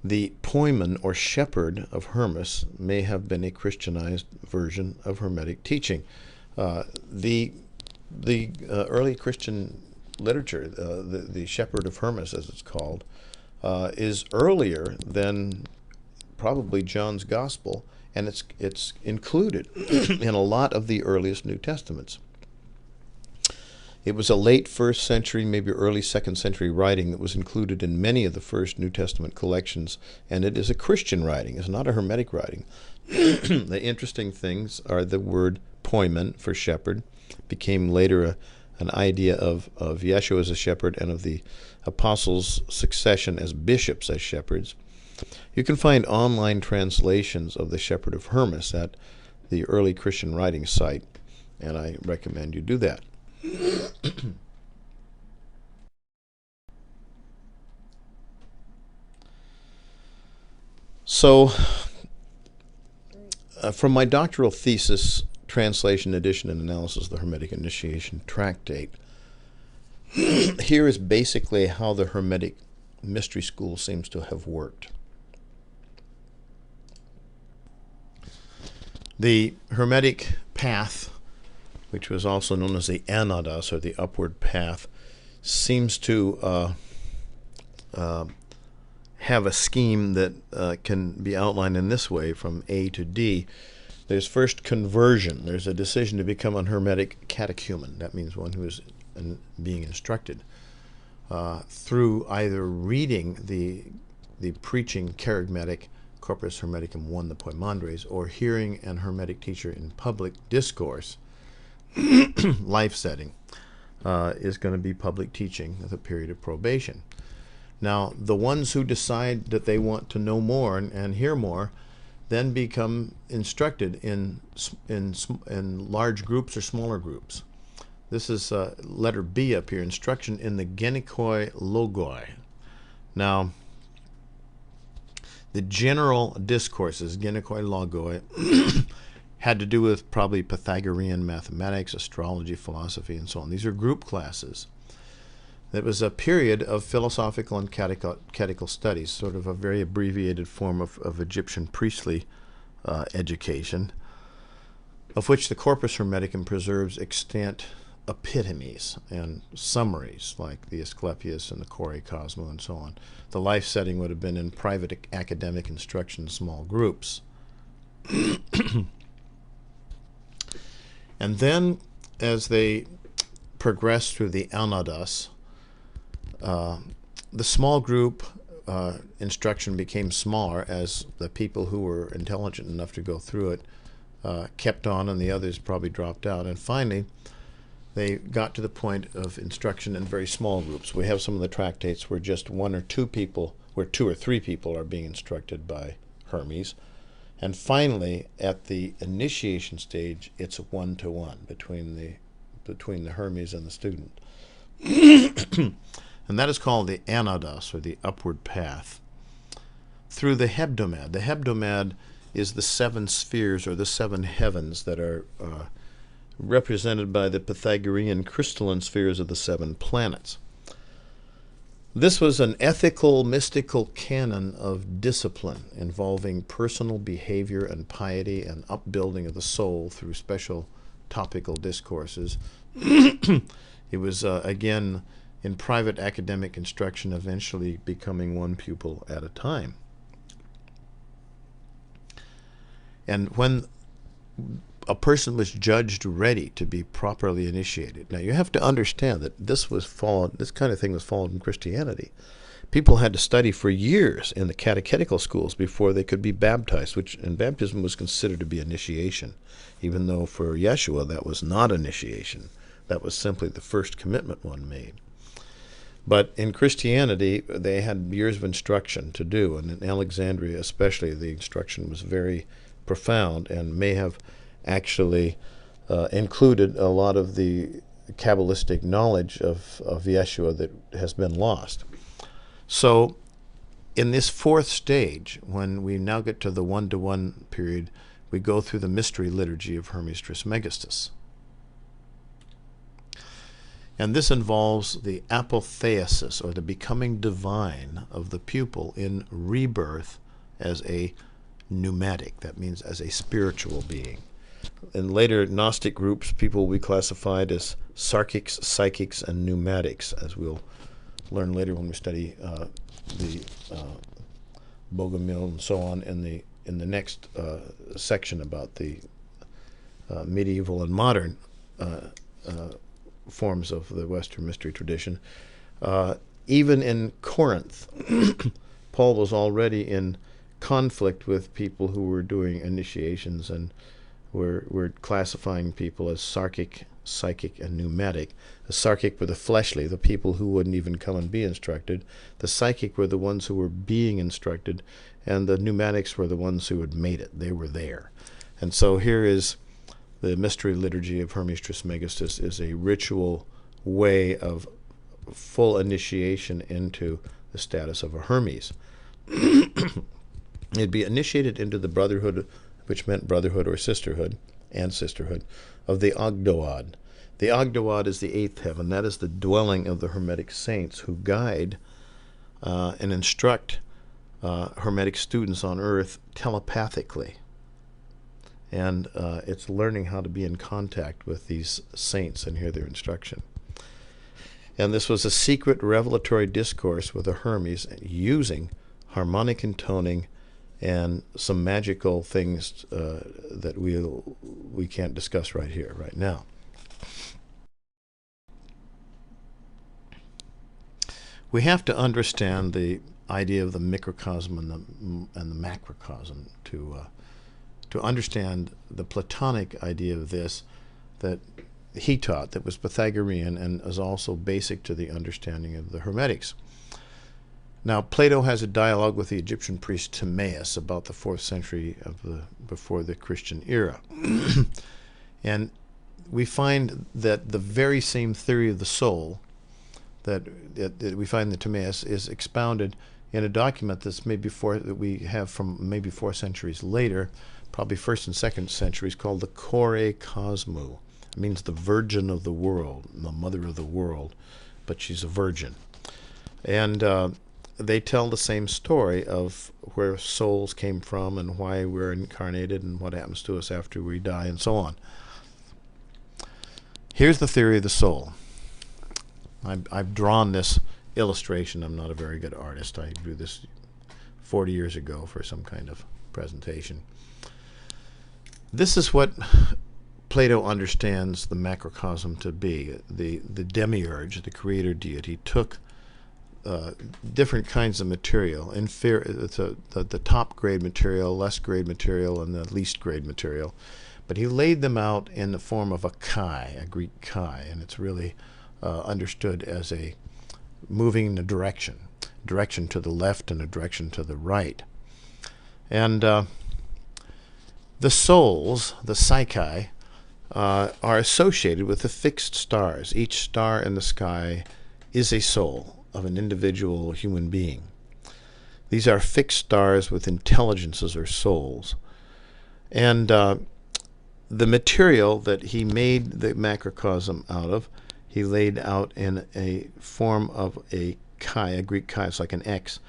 The poimen, or shepherd, of Hermes may have been a Christianized version of Hermetic teaching. The early Christian literature, the shepherd of Hermes, as it's called, is earlier than probably John's Gospel, and it's included in a lot of the earliest New Testaments. It was a late 1st century, maybe early 2nd century writing that was included in many of the first New Testament collections, and it is a Christian writing. It's not a Hermetic writing. The interesting things are the word poimen, for shepherd, became later an idea of Yeshua as a shepherd and of the apostles' succession as bishops as shepherds. You can find online translations of the Shepherd of Hermes at the early Christian writing site, and I recommend you do that. So, from my doctoral thesis, Translation, Edition, and Analysis of the Hermetic Initiation Tractate, here is basically how the Hermetic mystery school seems to have worked. The Hermetic path, which was also known as the anadas, or the upward path, seems to have a scheme that can be outlined in this way from A to D. There's first conversion. There's a decision to become a Hermetic catechumen. That means one who is being instructed through either reading the preaching charismatic Corpus Hermeticum 1, the Poimandres, or hearing an Hermetic teacher in public discourse, life setting, is going to be public teaching with a period of probation. Now, the ones who decide that they want to know more and hear more then become instructed in large groups or smaller groups. This is letter B up here, instruction in the genikoi logoi. Now, the general discourses, genikoi logoi, had to do with probably Pythagorean mathematics, astrology, philosophy, and so on. These are group classes. It was a period of philosophical and catechetical studies, sort of a very abbreviated form of Egyptian priestly education, of which the Corpus Hermeticum preserves extant epitomes and summaries, like the Asclepius and the Cosmo and so on. The life setting would have been in private academic instruction in small groups. And then, as they progressed through the anadas, the small group instruction became smaller as the people who were intelligent enough to go through it kept on, and the others probably dropped out. And finally, they got to the point of instruction in very small groups. We have some of the tractates where just one or two people, where 2 or 3 people are being instructed by Hermes. And finally, at the initiation stage, it's a 1-to-1 between the between the Hermes and the student. And that is called the anados, or the upward path, through the hebdomad. The hebdomad is the 7 spheres, or the 7 heavens, that are represented by the Pythagorean crystalline spheres of the 7 planets. This was an ethical, mystical canon of discipline involving personal behavior and piety and upbuilding of the soul through special topical discourses. It was, again, in private academic instruction, eventually becoming one pupil at a time. And when a person was judged ready to be properly initiated. Now, you have to understand that this kind of thing was followed in Christianity. People had to study for years in the catechetical schools before they could be baptized, and baptism was considered to be initiation, even though for Yeshua that was not initiation. That was simply the first commitment one made. But in Christianity, they had years of instruction to do, and in Alexandria especially, the instruction was very profound and may have actually included a lot of the Kabbalistic knowledge of Yeshua that has been lost. So in this 4th stage, when we now get to the 1-to-1 period, we go through the mystery liturgy of Hermes Trismegistos. And this involves the apotheosis, or the becoming divine, of the pupil in rebirth as a pneumatic. That means as a spiritual being. In later Gnostic groups, people will be classified as sarkics, psychics, and pneumatics, as we'll learn later when we study the Bogomil and so on in the next section about the medieval and modern forms of the Western mystery tradition. Even in Corinth, Paul was already in conflict with people who were doing initiations and were classifying people as sarkic, psychic, and pneumatic. The sarkic were the fleshly, the people who wouldn't even come and be instructed. The psychic were the ones who were being instructed, and the pneumatics were the ones who had made it. They were there. And so here is the mystery liturgy of Hermes Trismegistos, is a ritual way of full initiation into the status of a Hermes. It'd be initiated into the brotherhood, which meant brotherhood or sisterhood, and sisterhood, of the Ogdoad. The Ogdoad is the 8th heaven. That is the dwelling of the Hermetic saints who guide and instruct Hermetic students on earth telepathically. And it's learning how to be in contact with these saints and hear their instruction. And this was a secret revelatory discourse with a Hermes using harmonic intoning and some magical things that we can't discuss right here, right now. We have to understand the idea of the microcosm and the macrocosm to understand the Platonic idea of this that he taught, that was Pythagorean and is also basic to the understanding of the Hermetics. Now, Plato has a dialogue with the Egyptian priest Timaeus about the 4th century before the Christian era. And we find that the very same theory of the soul that we find in Timaeus is expounded in a document that we have from maybe 4 centuries later, probably 1st and 2nd centuries, called the Kore Cosmo. It means the virgin of the world, the mother of the world, but she's a virgin. And they tell the same story of where souls came from and why we're incarnated and what happens to us after we die and so on. Here's the theory of the soul. I've drawn this illustration. I'm not a very good artist. I drew this 40 years ago for some kind of presentation. This is what Plato understands the macrocosm to be. The demiurge, the creator deity, took different kinds of material, the top grade material, less grade material, and the least grade material, but he laid them out in the form of a chi, a Greek chi, and it's really understood as a moving in a direction to the left and a direction to the right. And the souls, the psyche, are associated with the fixed stars. Each star in the sky is a soul of an individual human being. These are fixed stars with intelligences or souls. And the material that he made the macrocosm out of, he laid out in a form of a chi, a Greek chi. It's like an X.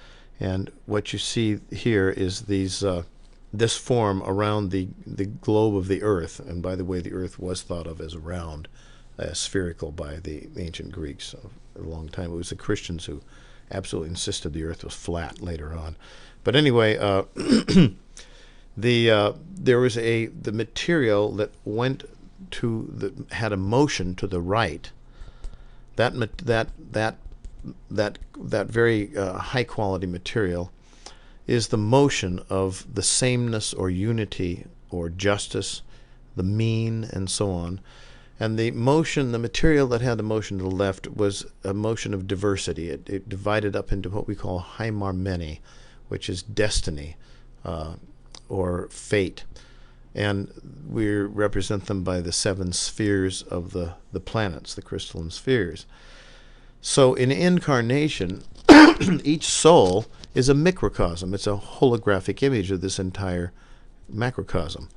And what you see here is these this form around the globe of the Earth. And by the way, the Earth was thought of as round, spherical by the ancient Greeks a long time. It was the Christians who absolutely insisted the Earth was flat later on. But anyway, there was the material that went to had a motion to the right. That very high quality material is the motion of the sameness or unity or justice, the mean, and so on. And the material that had the motion to the left was a motion of diversity. It divided up into what we call hymarmene, which is destiny or fate. And we represent them by the 7 spheres of the planets, the crystalline spheres. So in incarnation, each soul is a microcosm. It's a holographic image of this entire macrocosm.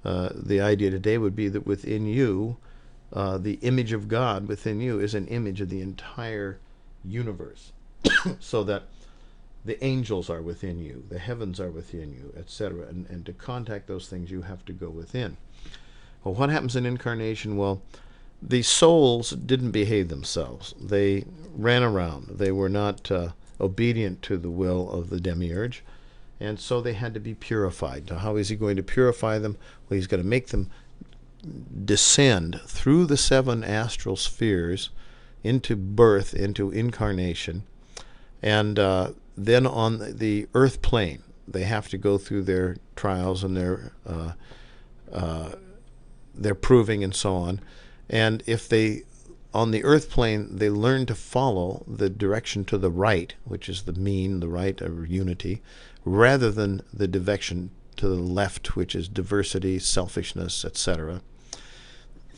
The idea today would be that within you, the image of God within you is an image of the entire universe. So that the angels are within you, the heavens are within you, etc. And to contact those things, you have to go within. Well, what happens in incarnation? Well, the souls didn't behave themselves. They ran around. They were not obedient to the will of the demiurge, and so they had to be purified. Now, how is he going to purify them? Well, he's going to make them descend through the 7 astral spheres into birth, into incarnation, and then on the earth plane, they have to go through their trials and their proving and so on. And if they, on the earth plane, they learn to follow the direction to the right, which is the mean, the right of unity, rather than the direction to the left, which is diversity, selfishness, etc.,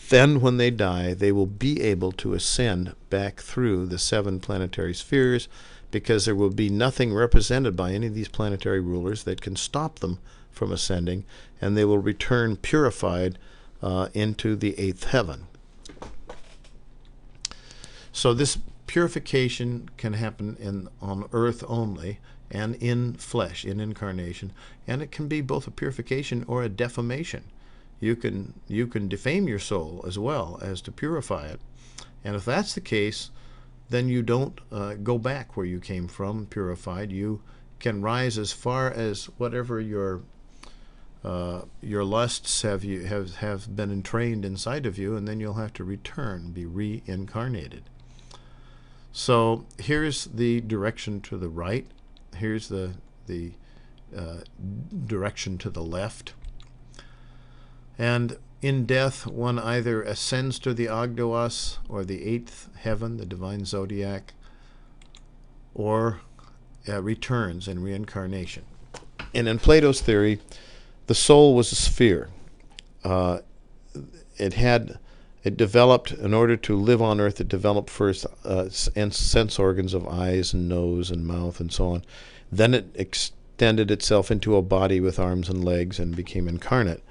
then when they die, they will be able to ascend back through the 7 planetary spheres, because there will be nothing represented by any of these planetary rulers that can stop them from ascending, and they will return purified into the 8th heaven. So this purification can happen on earth only and in flesh, in incarnation, and it can be both a purification or a defamation. You can defame your soul as well as to purify it. And if that's the case, then you don't go back where you came from purified. You can rise as far as whatever your lusts have been entrained inside of you, and then you'll have to return, be reincarnated. So here's the direction to the right. Here's the direction to the left. And in death, one either ascends to the Agdoas, or the 8th heaven, the divine zodiac, or returns in reincarnation. And in Plato's theory, the soul was a sphere. It developed, in order to live on earth, it developed first sense organs of eyes and nose and mouth and so on. Then it extended itself into a body with arms and legs and became incarnate.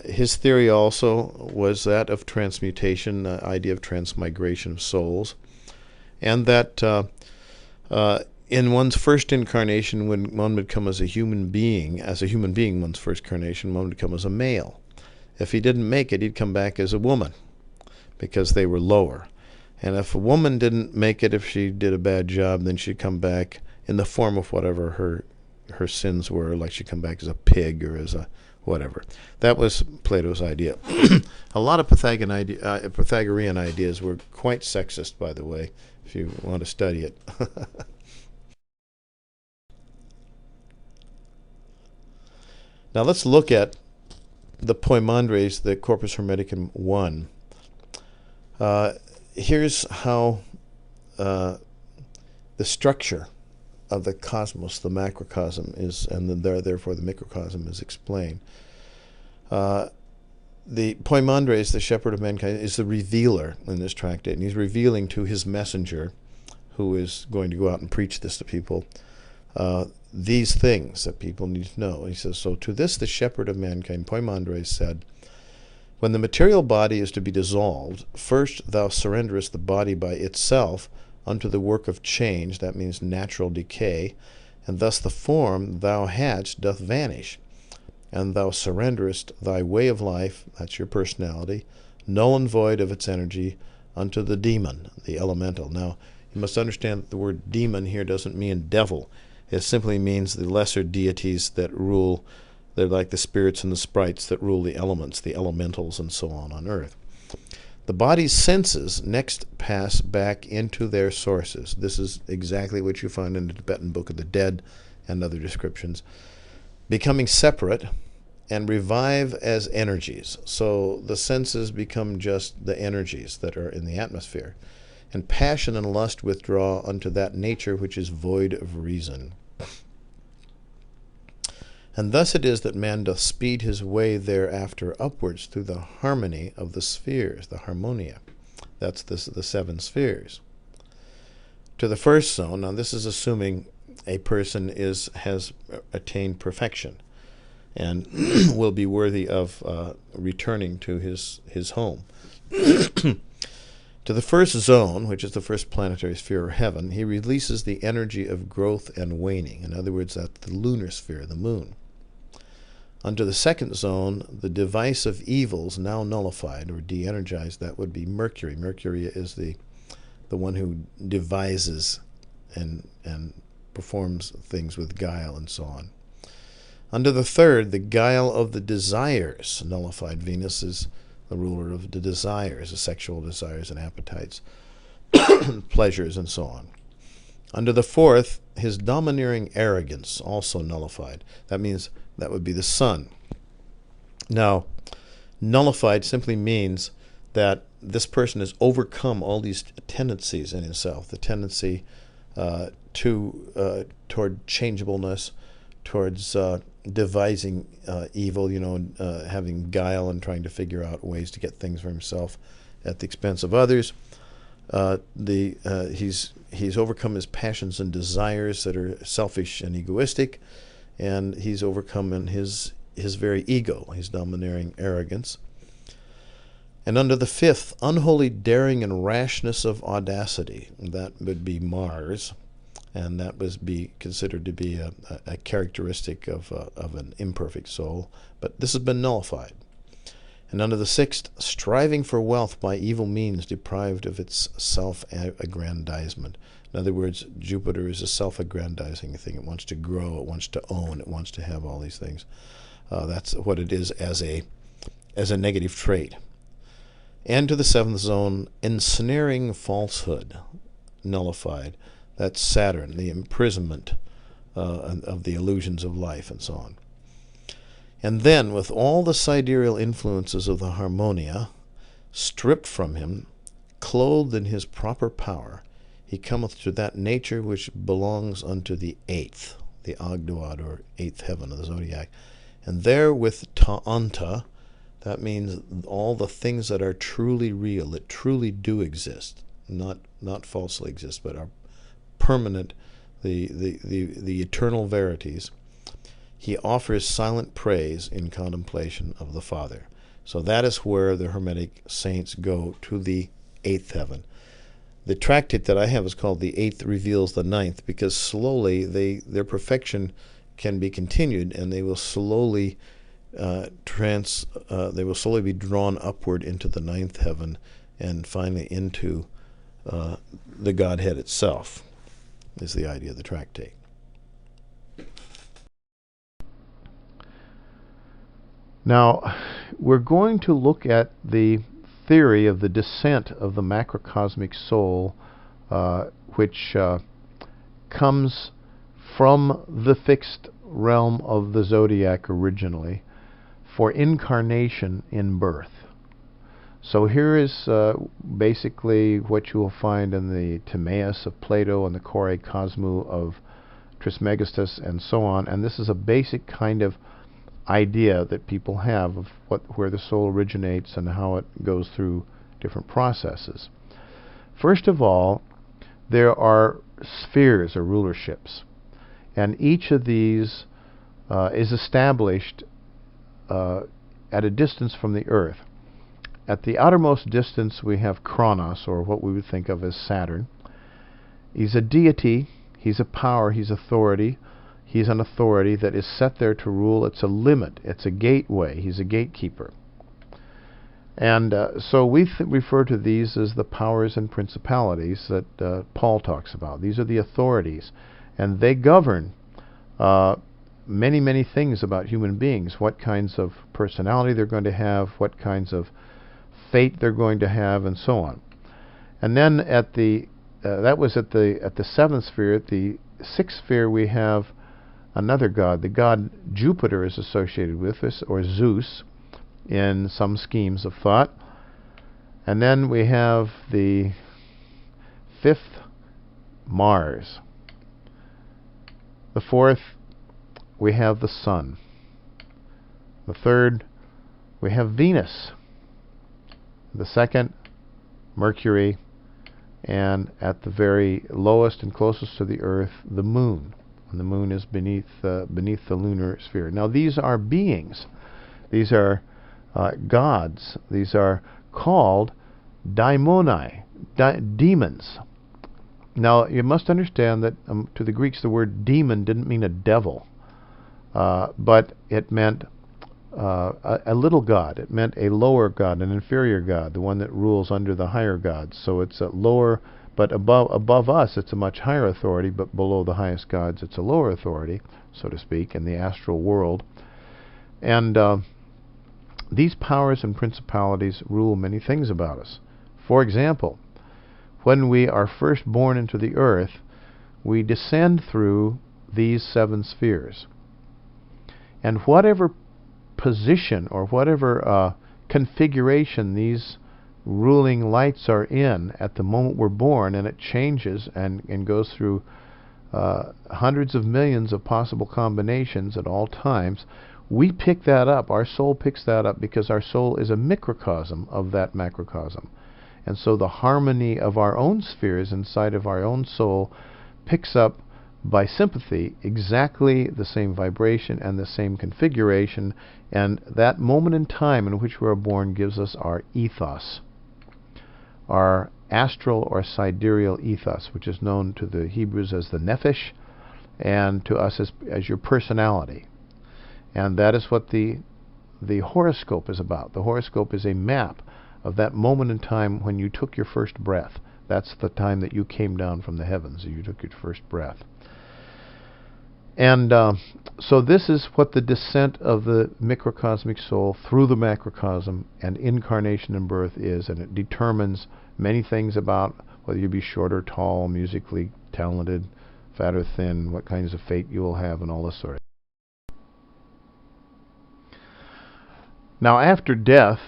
His theory also was that of transmutation, the idea of transmigration of souls, and that in one's first incarnation, when one would come as a human being, one's first incarnation, one would come as a male. If he didn't make it, he'd come back as a woman, because they were lower. And if a woman didn't make it, if she did a bad job, then she'd come back in the form of whatever her sins were, like she'd come back as a pig or as a whatever. That was Plato's idea. A lot of Pythagorean ideas were quite sexist, by the way, if you want to study it. Now let's look at the Poimandres, the Corpus Hermeticum 1. Here's how the structure of the cosmos, the macrocosm, is, and therefore the microcosm is explained. the Poimandres, the shepherd of mankind, is the revealer in this tractate, and he's revealing to his messenger, who is going to go out and preach this to people, these things that people need to know. He says, so to this the shepherd of mankind, Poimandres, said, when the material body is to be dissolved, first thou surrenderest the body by itself unto the work of change, that means natural decay, and thus the form thou hadst doth vanish, and thou surrenderest thy way of life, that's your personality, null and void of its energy, unto the demon, the elemental. Now, you must understand that the word demon here doesn't mean devil. It simply means the lesser deities that rule. They're like the spirits and the sprites that rule the elements, the elementals and so on earth. The body's senses next pass back into their sources. This is exactly what you find in the Tibetan Book of the Dead and other descriptions. Becoming separate and revive as energies. So the senses become just the energies that are in the atmosphere. And passion and lust withdraw unto that nature which is void of reason. And thus it is that man doth speed his way thereafter upwards through the harmony of the spheres, the harmonia. That's the seven spheres. To the first zone, now this is assuming a person has attained perfection and will be worthy of returning to his home. To the first zone, which is the first planetary sphere or heaven, he releases the energy of growth and waning. In other words, that's the lunar sphere, the moon. Unto the second zone, the device of evils now nullified or de-energized, that would be Mercury. Mercury is the one who devises and performs things with guile and so on. Unto the third, the guile of the desires nullified. Venus is the ruler of the desires, the sexual desires and appetites, pleasures and so on. Under the fourth, his domineering arrogance also nullified. That means that would be the sun. Now, nullified simply means that this person has overcome all these tendencies in himself, the tendency toward changeableness, towards devising evil, having guile and trying to figure out ways to get things for himself at the expense of others. He's overcome his passions and desires that are selfish and egoistic, and he's overcome in his very ego, his domineering arrogance. And under the fifth, unholy daring and rashness of audacity, that would be Mars, and that would be considered to be a characteristic of an imperfect soul, but this has been nullified. And under the sixth, striving for wealth by evil means deprived of its self-aggrandizement. In other words, Jupiter is a self-aggrandizing thing. It wants to grow, it wants to own, it wants to have all these things. That's what it is as a negative trait. And to the seventh zone, ensnaring falsehood, nullified. That's Saturn, the imprisonment of the illusions of life and so on. And then, with all the sidereal influences of the harmonia stripped from him, clothed in his proper power, he cometh to that nature which belongs unto the eighth, the Agduad, or eighth heaven of the zodiac. And there with Ta'anta, that means all the things that are truly real, that truly do exist, not falsely exist, but are permanent, the eternal verities. He offers silent praise in contemplation of the Father. So that is where the Hermetic saints go, to the eighth heaven. The tractate that I have is called The Eighth Reveals the Ninth, because slowly their perfection can be continued, and they will slowly be drawn upward into the ninth heaven, and finally into the Godhead itself, is the idea of the tractate. Now, we're going to look at the theory of the descent of the macrocosmic soul, which comes from the fixed realm of the zodiac originally, for incarnation in birth. So here is basically what you will find in the Timaeus of Plato and the CORPUS of Trismegistos and so on. And this is a basic kind of idea that people have of where the soul originates and how it goes through different processes. First of all, there are spheres or rulerships, and each of these is established at a distance from the Earth. At the outermost distance we have Kronos, or what we would think of as Saturn. He's a deity, he's a power, he's authority. He's an authority that is set there to rule. It's a limit, it's a gateway, he's a gatekeeper. And so we refer to these as the powers and principalities that Paul talks about. These are the authorities, and they govern many, many things about human beings, what kinds of personality they're going to have, what kinds of fate they're going to have, and so on. And then at the that was at the seventh sphere. At the sixth sphere we have another god. The god Jupiter is associated with this, or Zeus, in some schemes of thought. And then we have the fifth, Mars. The fourth, we have the Sun. The third, we have Venus. The second, Mercury. And at the very lowest and closest to the Earth, the Moon. And the Moon is beneath the lunar sphere. Now these are beings. These are gods. These are called daimoni, demons. Now you must understand that to the Greeks the word demon didn't mean a devil, but it meant a little god. It meant a lower god, an inferior god, the one that rules under the higher gods. So it's a lower, but above us it's a much higher authority, but below the highest gods it's a lower authority, so to speak, in the astral world. And these powers and principalities rule many things about us. For example, when we are first born into the earth, we descend through these seven spheres. And whatever position or whatever configuration these ruling lights are in at the moment we're born, and it changes and goes through hundreds of millions of possible combinations at all times, we pick that up. Our soul picks that up because our soul is a microcosm of that macrocosm. And so the harmony of our own spheres inside of our own soul picks up by sympathy exactly the same vibration and the same configuration, and that moment in time in which we are born gives us our ethos, our astral or sidereal ethos, which is known to the Hebrews as the nephesh, and to us as your personality. And that is what the horoscope is about. The horoscope is a map of that moment in time when you took your first breath. That's the time that you came down from the heavens, you took your first breath. And so this is what the descent of the microcosmic soul through the macrocosm and incarnation and birth is, and it determines many things about whether you be short or tall, musically talented, fat or thin, what kinds of fate you will have, and all this sort of thing. Now after death,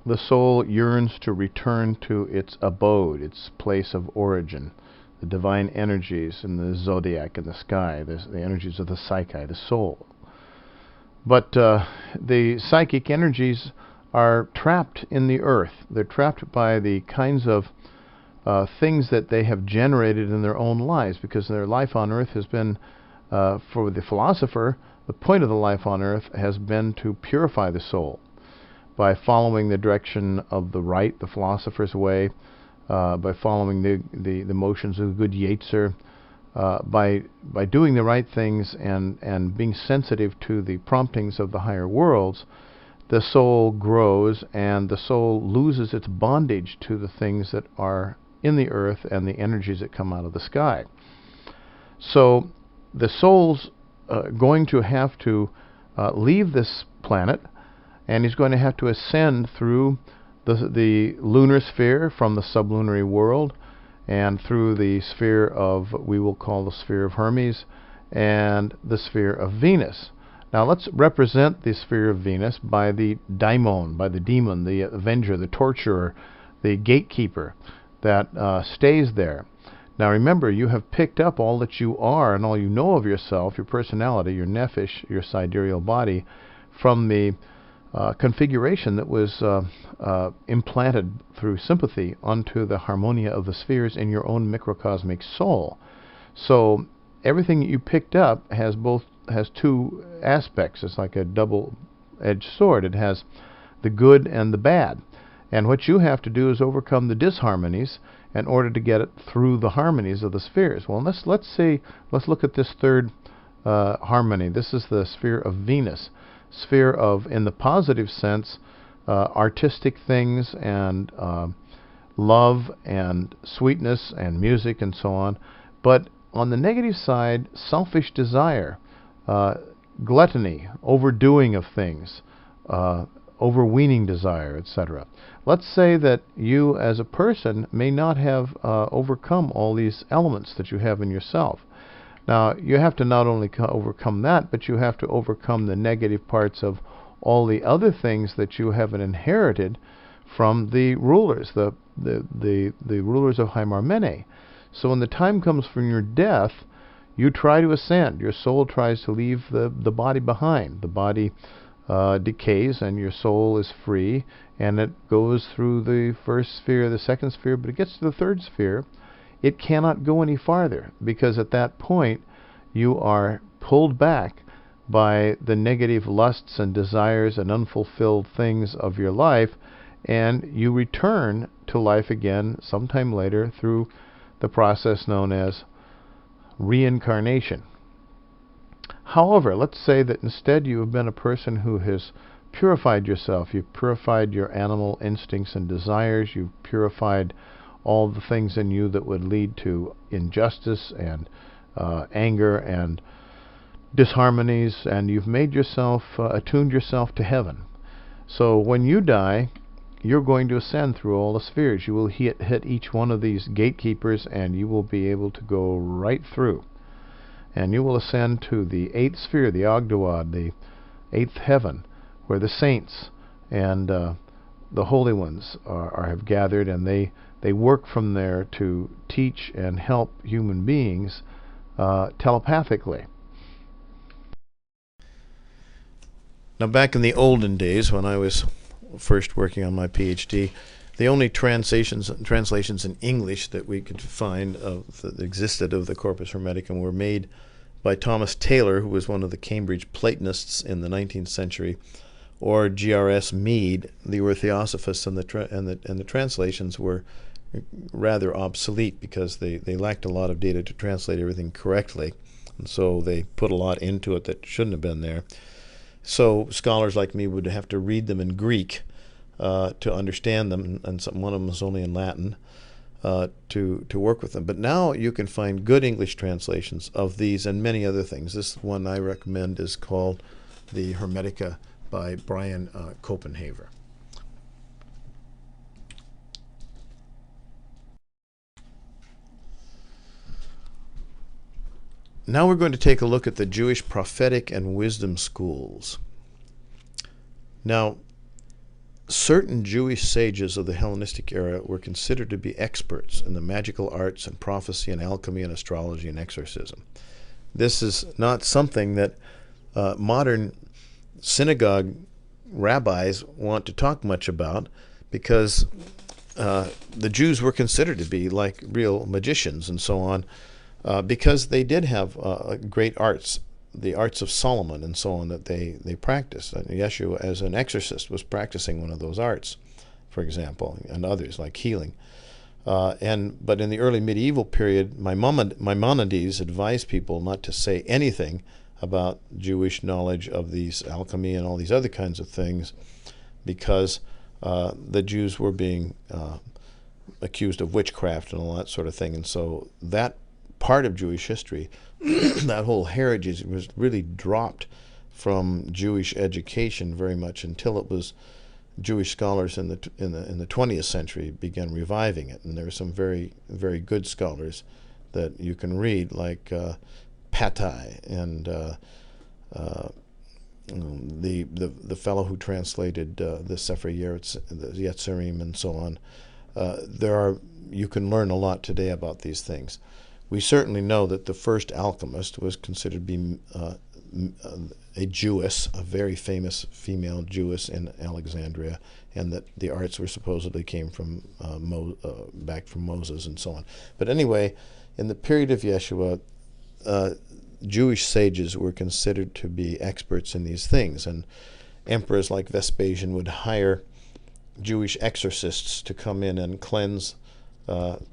the soul yearns to return to its abode, its place of origin, the divine energies in the zodiac, in the sky, the energies of the psyche, the soul. But the psychic energies are trapped in the earth. They're trapped by the kinds of things that they have generated in their own lives, because their life on earth has been, for the philosopher, the point of the life on earth has been to purify the soul by following the direction of the right, the philosopher's way, by following the motions of the good Keizer, by doing the right things and being sensitive to the promptings of the higher worlds, the soul grows and the soul loses its bondage to the things that are in the earth and the energies that come out of the sky. So the soul's going to have to leave this planet, and he's going to have to ascend through the lunar sphere from the sublunary world, and through the sphere of, we will call the sphere of Hermes, and the sphere of Venus. Now let's represent the sphere of Venus by the daimon, by the demon, the avenger, the torturer, the gatekeeper that stays there. Now remember, you have picked up all that you are and all you know of yourself, your personality, your nephesh, your sidereal body, from the configuration that was implanted through sympathy onto the harmonia of the spheres in your own microcosmic soul. So everything that you picked up has two aspects. It's like a double-edged sword. It has the good and the bad. And what you have to do is overcome the disharmonies in order to get it through the harmonies of the spheres. Well, let's look at this third harmony. This is the sphere of Venus. Sphere of, in the positive sense, artistic things and love and sweetness and music and so on. But on the negative side, selfish desire, gluttony, overdoing of things, overweening desire, etc. Let's say that you as a person may not have overcome all these elements that you have in yourself. Now, you have to not only overcome that, but you have to overcome the negative parts of all the other things that you have inherited from the rulers, the rulers of Hymarmene. So when the time comes for your death, you try to ascend. Your soul tries to leave the body behind. The body decays and your soul is free, and it goes through the first sphere, the second sphere, but it gets to the third sphere. It cannot go any farther, because at that point you are pulled back by the negative lusts and desires and unfulfilled things of your life, and you return to life again sometime later through the process known as reincarnation. However, let's say that instead you have been a person who has purified yourself. You've purified your animal instincts and desires. You've purified all the things in you that would lead to injustice and anger and disharmonies, and you've made yourself, attuned yourself to heaven. So when you die, you're going to ascend through all the spheres. You will hit each one of these gatekeepers, and you will be able to go right through. And you will ascend to the 8th sphere, the Ogdoad, the 8th heaven, where the saints and the holy ones have gathered, and they work from there to teach and help human beings telepathically. Now, back in the olden days, when I was first working on my PhD, the only translations in English that we could find that existed of the Corpus Hermeticum were made by Thomas Taylor, who was one of the Cambridge Platonists in the 19th century, or G.R.S. Mead. They were Theosophists, and the translations were rather obsolete because they lacked a lot of data to translate everything correctly, and so they put a lot into it that shouldn't have been there. So scholars like me would have to read them in Greek to understand them, and one of them was only in Latin to work with them. But now you can find good English translations of these and many other things. This one I recommend is called the Hermetica by Brian Copenhaver. Now we're going to take a look at the Jewish prophetic and wisdom schools. Now, certain Jewish sages of the Hellenistic era were considered to be experts in the magical arts and prophecy and alchemy and astrology and exorcism. This is not something that modern synagogue rabbis want to talk much about, because the Jews were considered to be like real magicians and so on, because they did have great arts, the arts of Solomon and so on, that they practiced. Yeshua, as an exorcist, was practicing one of those arts, for example, and others like healing. But in the early medieval period, Maimonides advised people not to say anything about Jewish knowledge of these alchemy and all these other kinds of things, because the Jews were being accused of witchcraft and all that sort of thing. And so that part of Jewish history, that whole heritage, was really dropped from Jewish education very much until it was Jewish scholars in the 20th century began reviving it. And there are some very, very good scholars that you can read, like Patai and the fellow who translated the Sefer Yetzerim and so on. You can learn a lot today about these things. We certainly know that the first alchemist was considered to be a Jewess, a very famous female Jewess in Alexandria, and that the arts were supposedly came from back from Moses and so on. But anyway, in the period of Yeshua, Jewish sages were considered to be experts in these things, and emperors like Vespasian would hire Jewish exorcists to come in and cleanse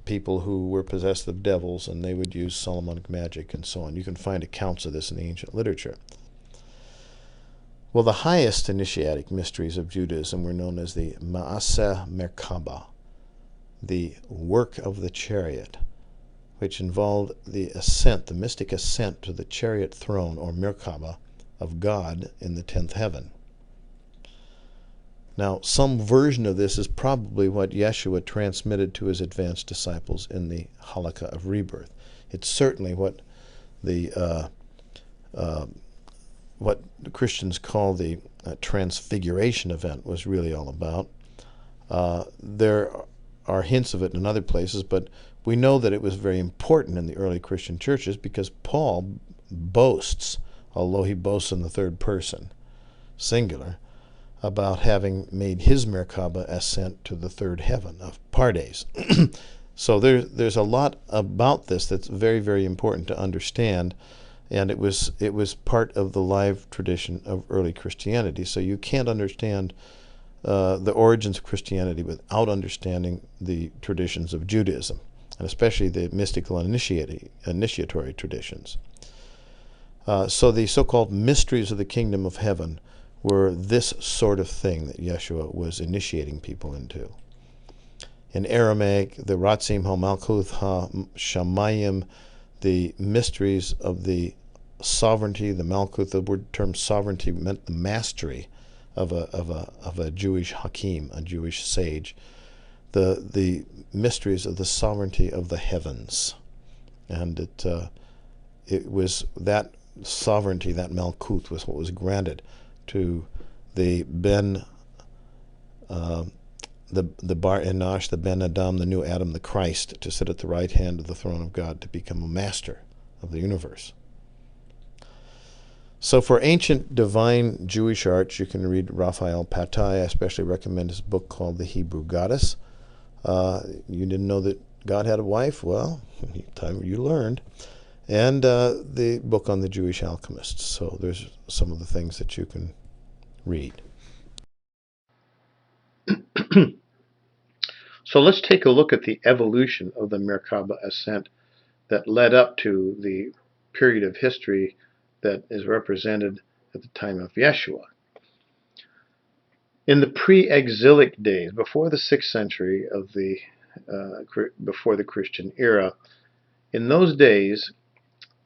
people who were possessed of devils, and they would use Solomonic magic and so on. You can find accounts of this in the ancient literature. Well, the highest initiatic mysteries of Judaism were known as the Ma'aseh Merkabah, the work of the chariot, which involved the ascent, the mystic ascent to the chariot throne, or Merkabah, of God in the 10th heaven. Now, some version of this is probably what Yeshua transmitted to his advanced disciples in the Halakha of Rebirth. It's certainly what the Christians call the Transfiguration event was really all about. There are hints of it in other places, but we know that it was very important in the early Christian churches because Paul boasts, although he boasts in the third person, singular, about having made his Merkabah ascent to the third heaven of Pardes. So there's a lot about this that's very, very important to understand, and it was part of the live tradition of early Christianity. So you can't understand the origins of Christianity without understanding the traditions of Judaism, and especially the mystical and initiatory traditions. So the so-called mysteries of the kingdom of heaven were this sort of thing that Yeshua was initiating people into. In Aramaic, the Ratzim HaMalkuth HaShamayim, the mysteries of the sovereignty, the Malkuth, the word term sovereignty meant the mastery of a Jewish hakim, a Jewish sage, the mysteries of the sovereignty of the heavens. And it was that sovereignty, that Malkuth, was what was granted to the Ben, the Bar Enosh, the Ben Adam, the new Adam, the Christ, to sit at the right hand of the throne of God, to become a master of the universe. So for ancient divine Jewish arts, you can read Raphael Patai. I especially recommend his book called The Hebrew Goddess. You didn't know that God had a wife? Well, time you learned. And the book on the Jewish alchemists. So there's some of the things that you can read. So let's take a look at the evolution of the Merkabah ascent that led up to the period of history that is represented at the time of Yeshua. In the pre-exilic days, before the 6th century of before the Christian era, in those days,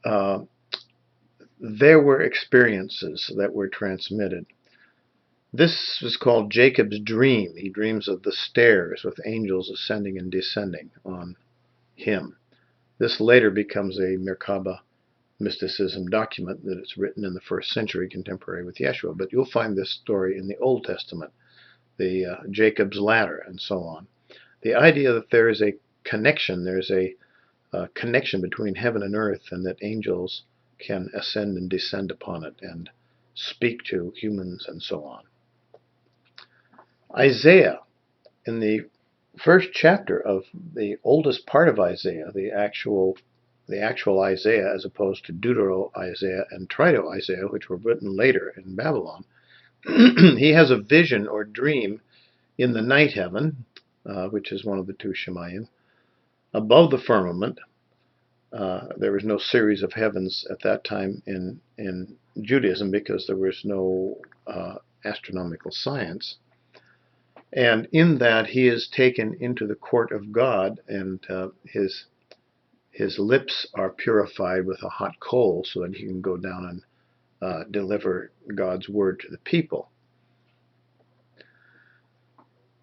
there were experiences that were transmitted. This is called Jacob's dream. He dreams of the stairs with angels ascending and descending on him. This later becomes a Merkabah mysticism document that is written in the 1st century contemporary with Yeshua. But you'll find this story in the Old Testament, the Jacob's ladder and so on. The idea that there is a connection, there's a connection between heaven and earth, and that angels can ascend and descend upon it and speak to humans and so on. Isaiah, in the first chapter of the oldest part of Isaiah, the actual Isaiah, as opposed to Deutero-Isaiah and Trito-Isaiah, which were written later in Babylon, he has a vision or dream in the night heaven, which is one of the two Shemayim, above the firmament. There was no series of heavens at that time in Judaism because there was no astronomical science. And in that, he is taken into the court of God, and his lips are purified with a hot coal so that he can go down and deliver God's word to the people.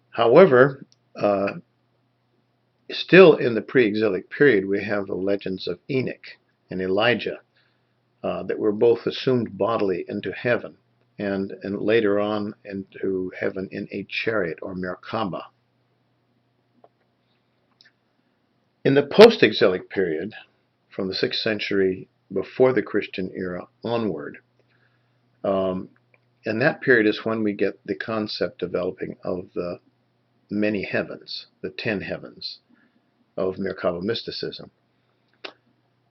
However, still in the pre-exilic period, we have the legends of Enoch and Elijah that were both assumed bodily into heaven, and later on into heaven in a chariot or Merkabah. In the post-exilic period, from the 6th century before the Christian era onward, And that period is when we get the concept developing of the many heavens, the 10 heavens of Merkaba mysticism.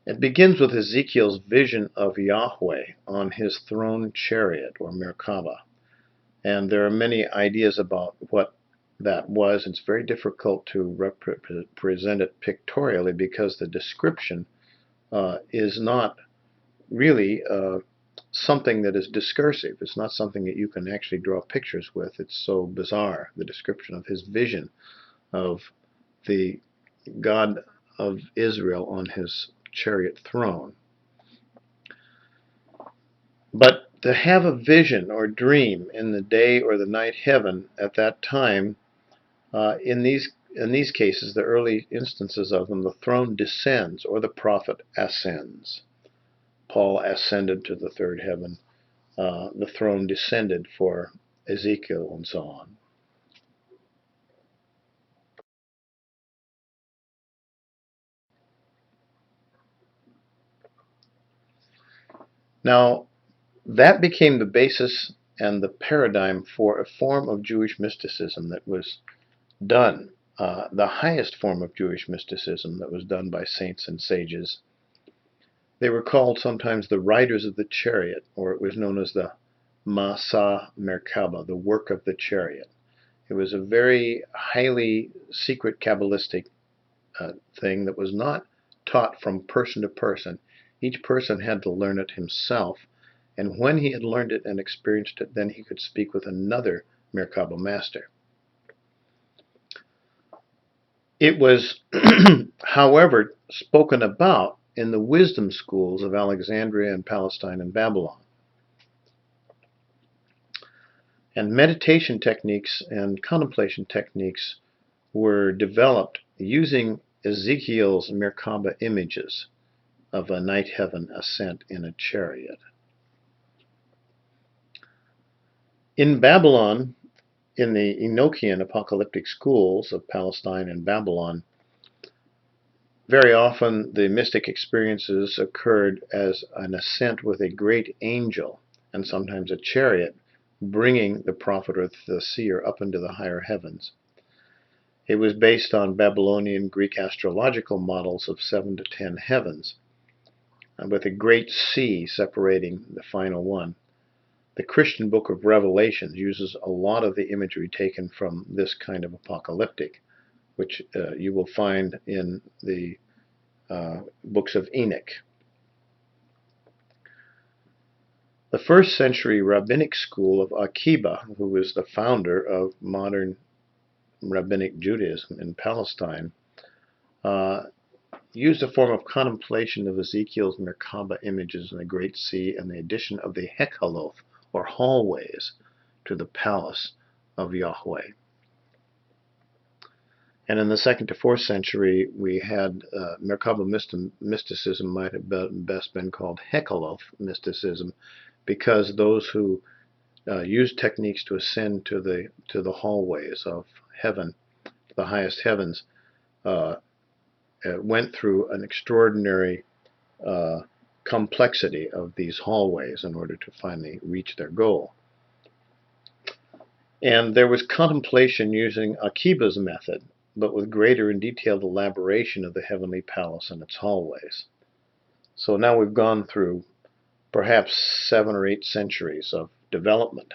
It begins with Ezekiel's vision of Yahweh on his throne chariot, or Merkaba. And there are many ideas about what that was. It's very difficult to represent it pictorially because the description is not really something that is discursive. It's not something that you can actually draw pictures with. It's so bizarre, the description of his vision of the God of Israel on his chariot throne. But to have a vision or dream in the day or the night heaven at that time, in these cases, the early instances of them, the throne descends or the prophet ascends. Paul ascended to the third heaven. The throne descended for Ezekiel and so on. Now, that became the basis and the paradigm for a form of Jewish mysticism that was done, the highest form of Jewish mysticism that was done by saints and sages. They were called sometimes the riders of the chariot, or it was known as the Masa Merkaba, the work of the chariot. It was a very highly secret Kabbalistic thing that was not taught from person to person. Each person had to learn it himself, and when he had learned it and experienced it, then he could speak with another Merkaba master. It was, however, spoken about in the wisdom schools of Alexandria and Palestine and Babylon. And meditation techniques and contemplation techniques were developed using Ezekiel's Merkaba images of a night heaven ascent in a chariot. In Babylon, in the Enochian apocalyptic schools of Palestine and Babylon, very often the mystic experiences occurred as an ascent with a great angel and sometimes a chariot bringing the prophet or the seer up into the higher heavens. It was based on Babylonian Greek astrological models of 7 to 10 heavens, with a great sea separating the final one. The Christian book of Revelations uses a lot of the imagery taken from this kind of apocalyptic, which you will find in the books of Enoch. The first century rabbinic school of Akiba, who was the founder of modern rabbinic Judaism in Palestine, used a form of contemplation of Ezekiel's Merkaba images in the Great Sea and the addition of the Hekaloth, or hallways, to the palace of Yahweh. And in the 2nd to 4th century, we had Merkaba mysticism might have best been called Hekaloth mysticism, because those who used techniques to ascend to the hallways of heaven, the highest heavens, went through an extraordinary complexity of these hallways in order to finally reach their goal. And there was contemplation using Akiba's method, but with greater and detailed elaboration of the heavenly palace and its hallways. So now we've gone through perhaps 7 or 8 centuries of development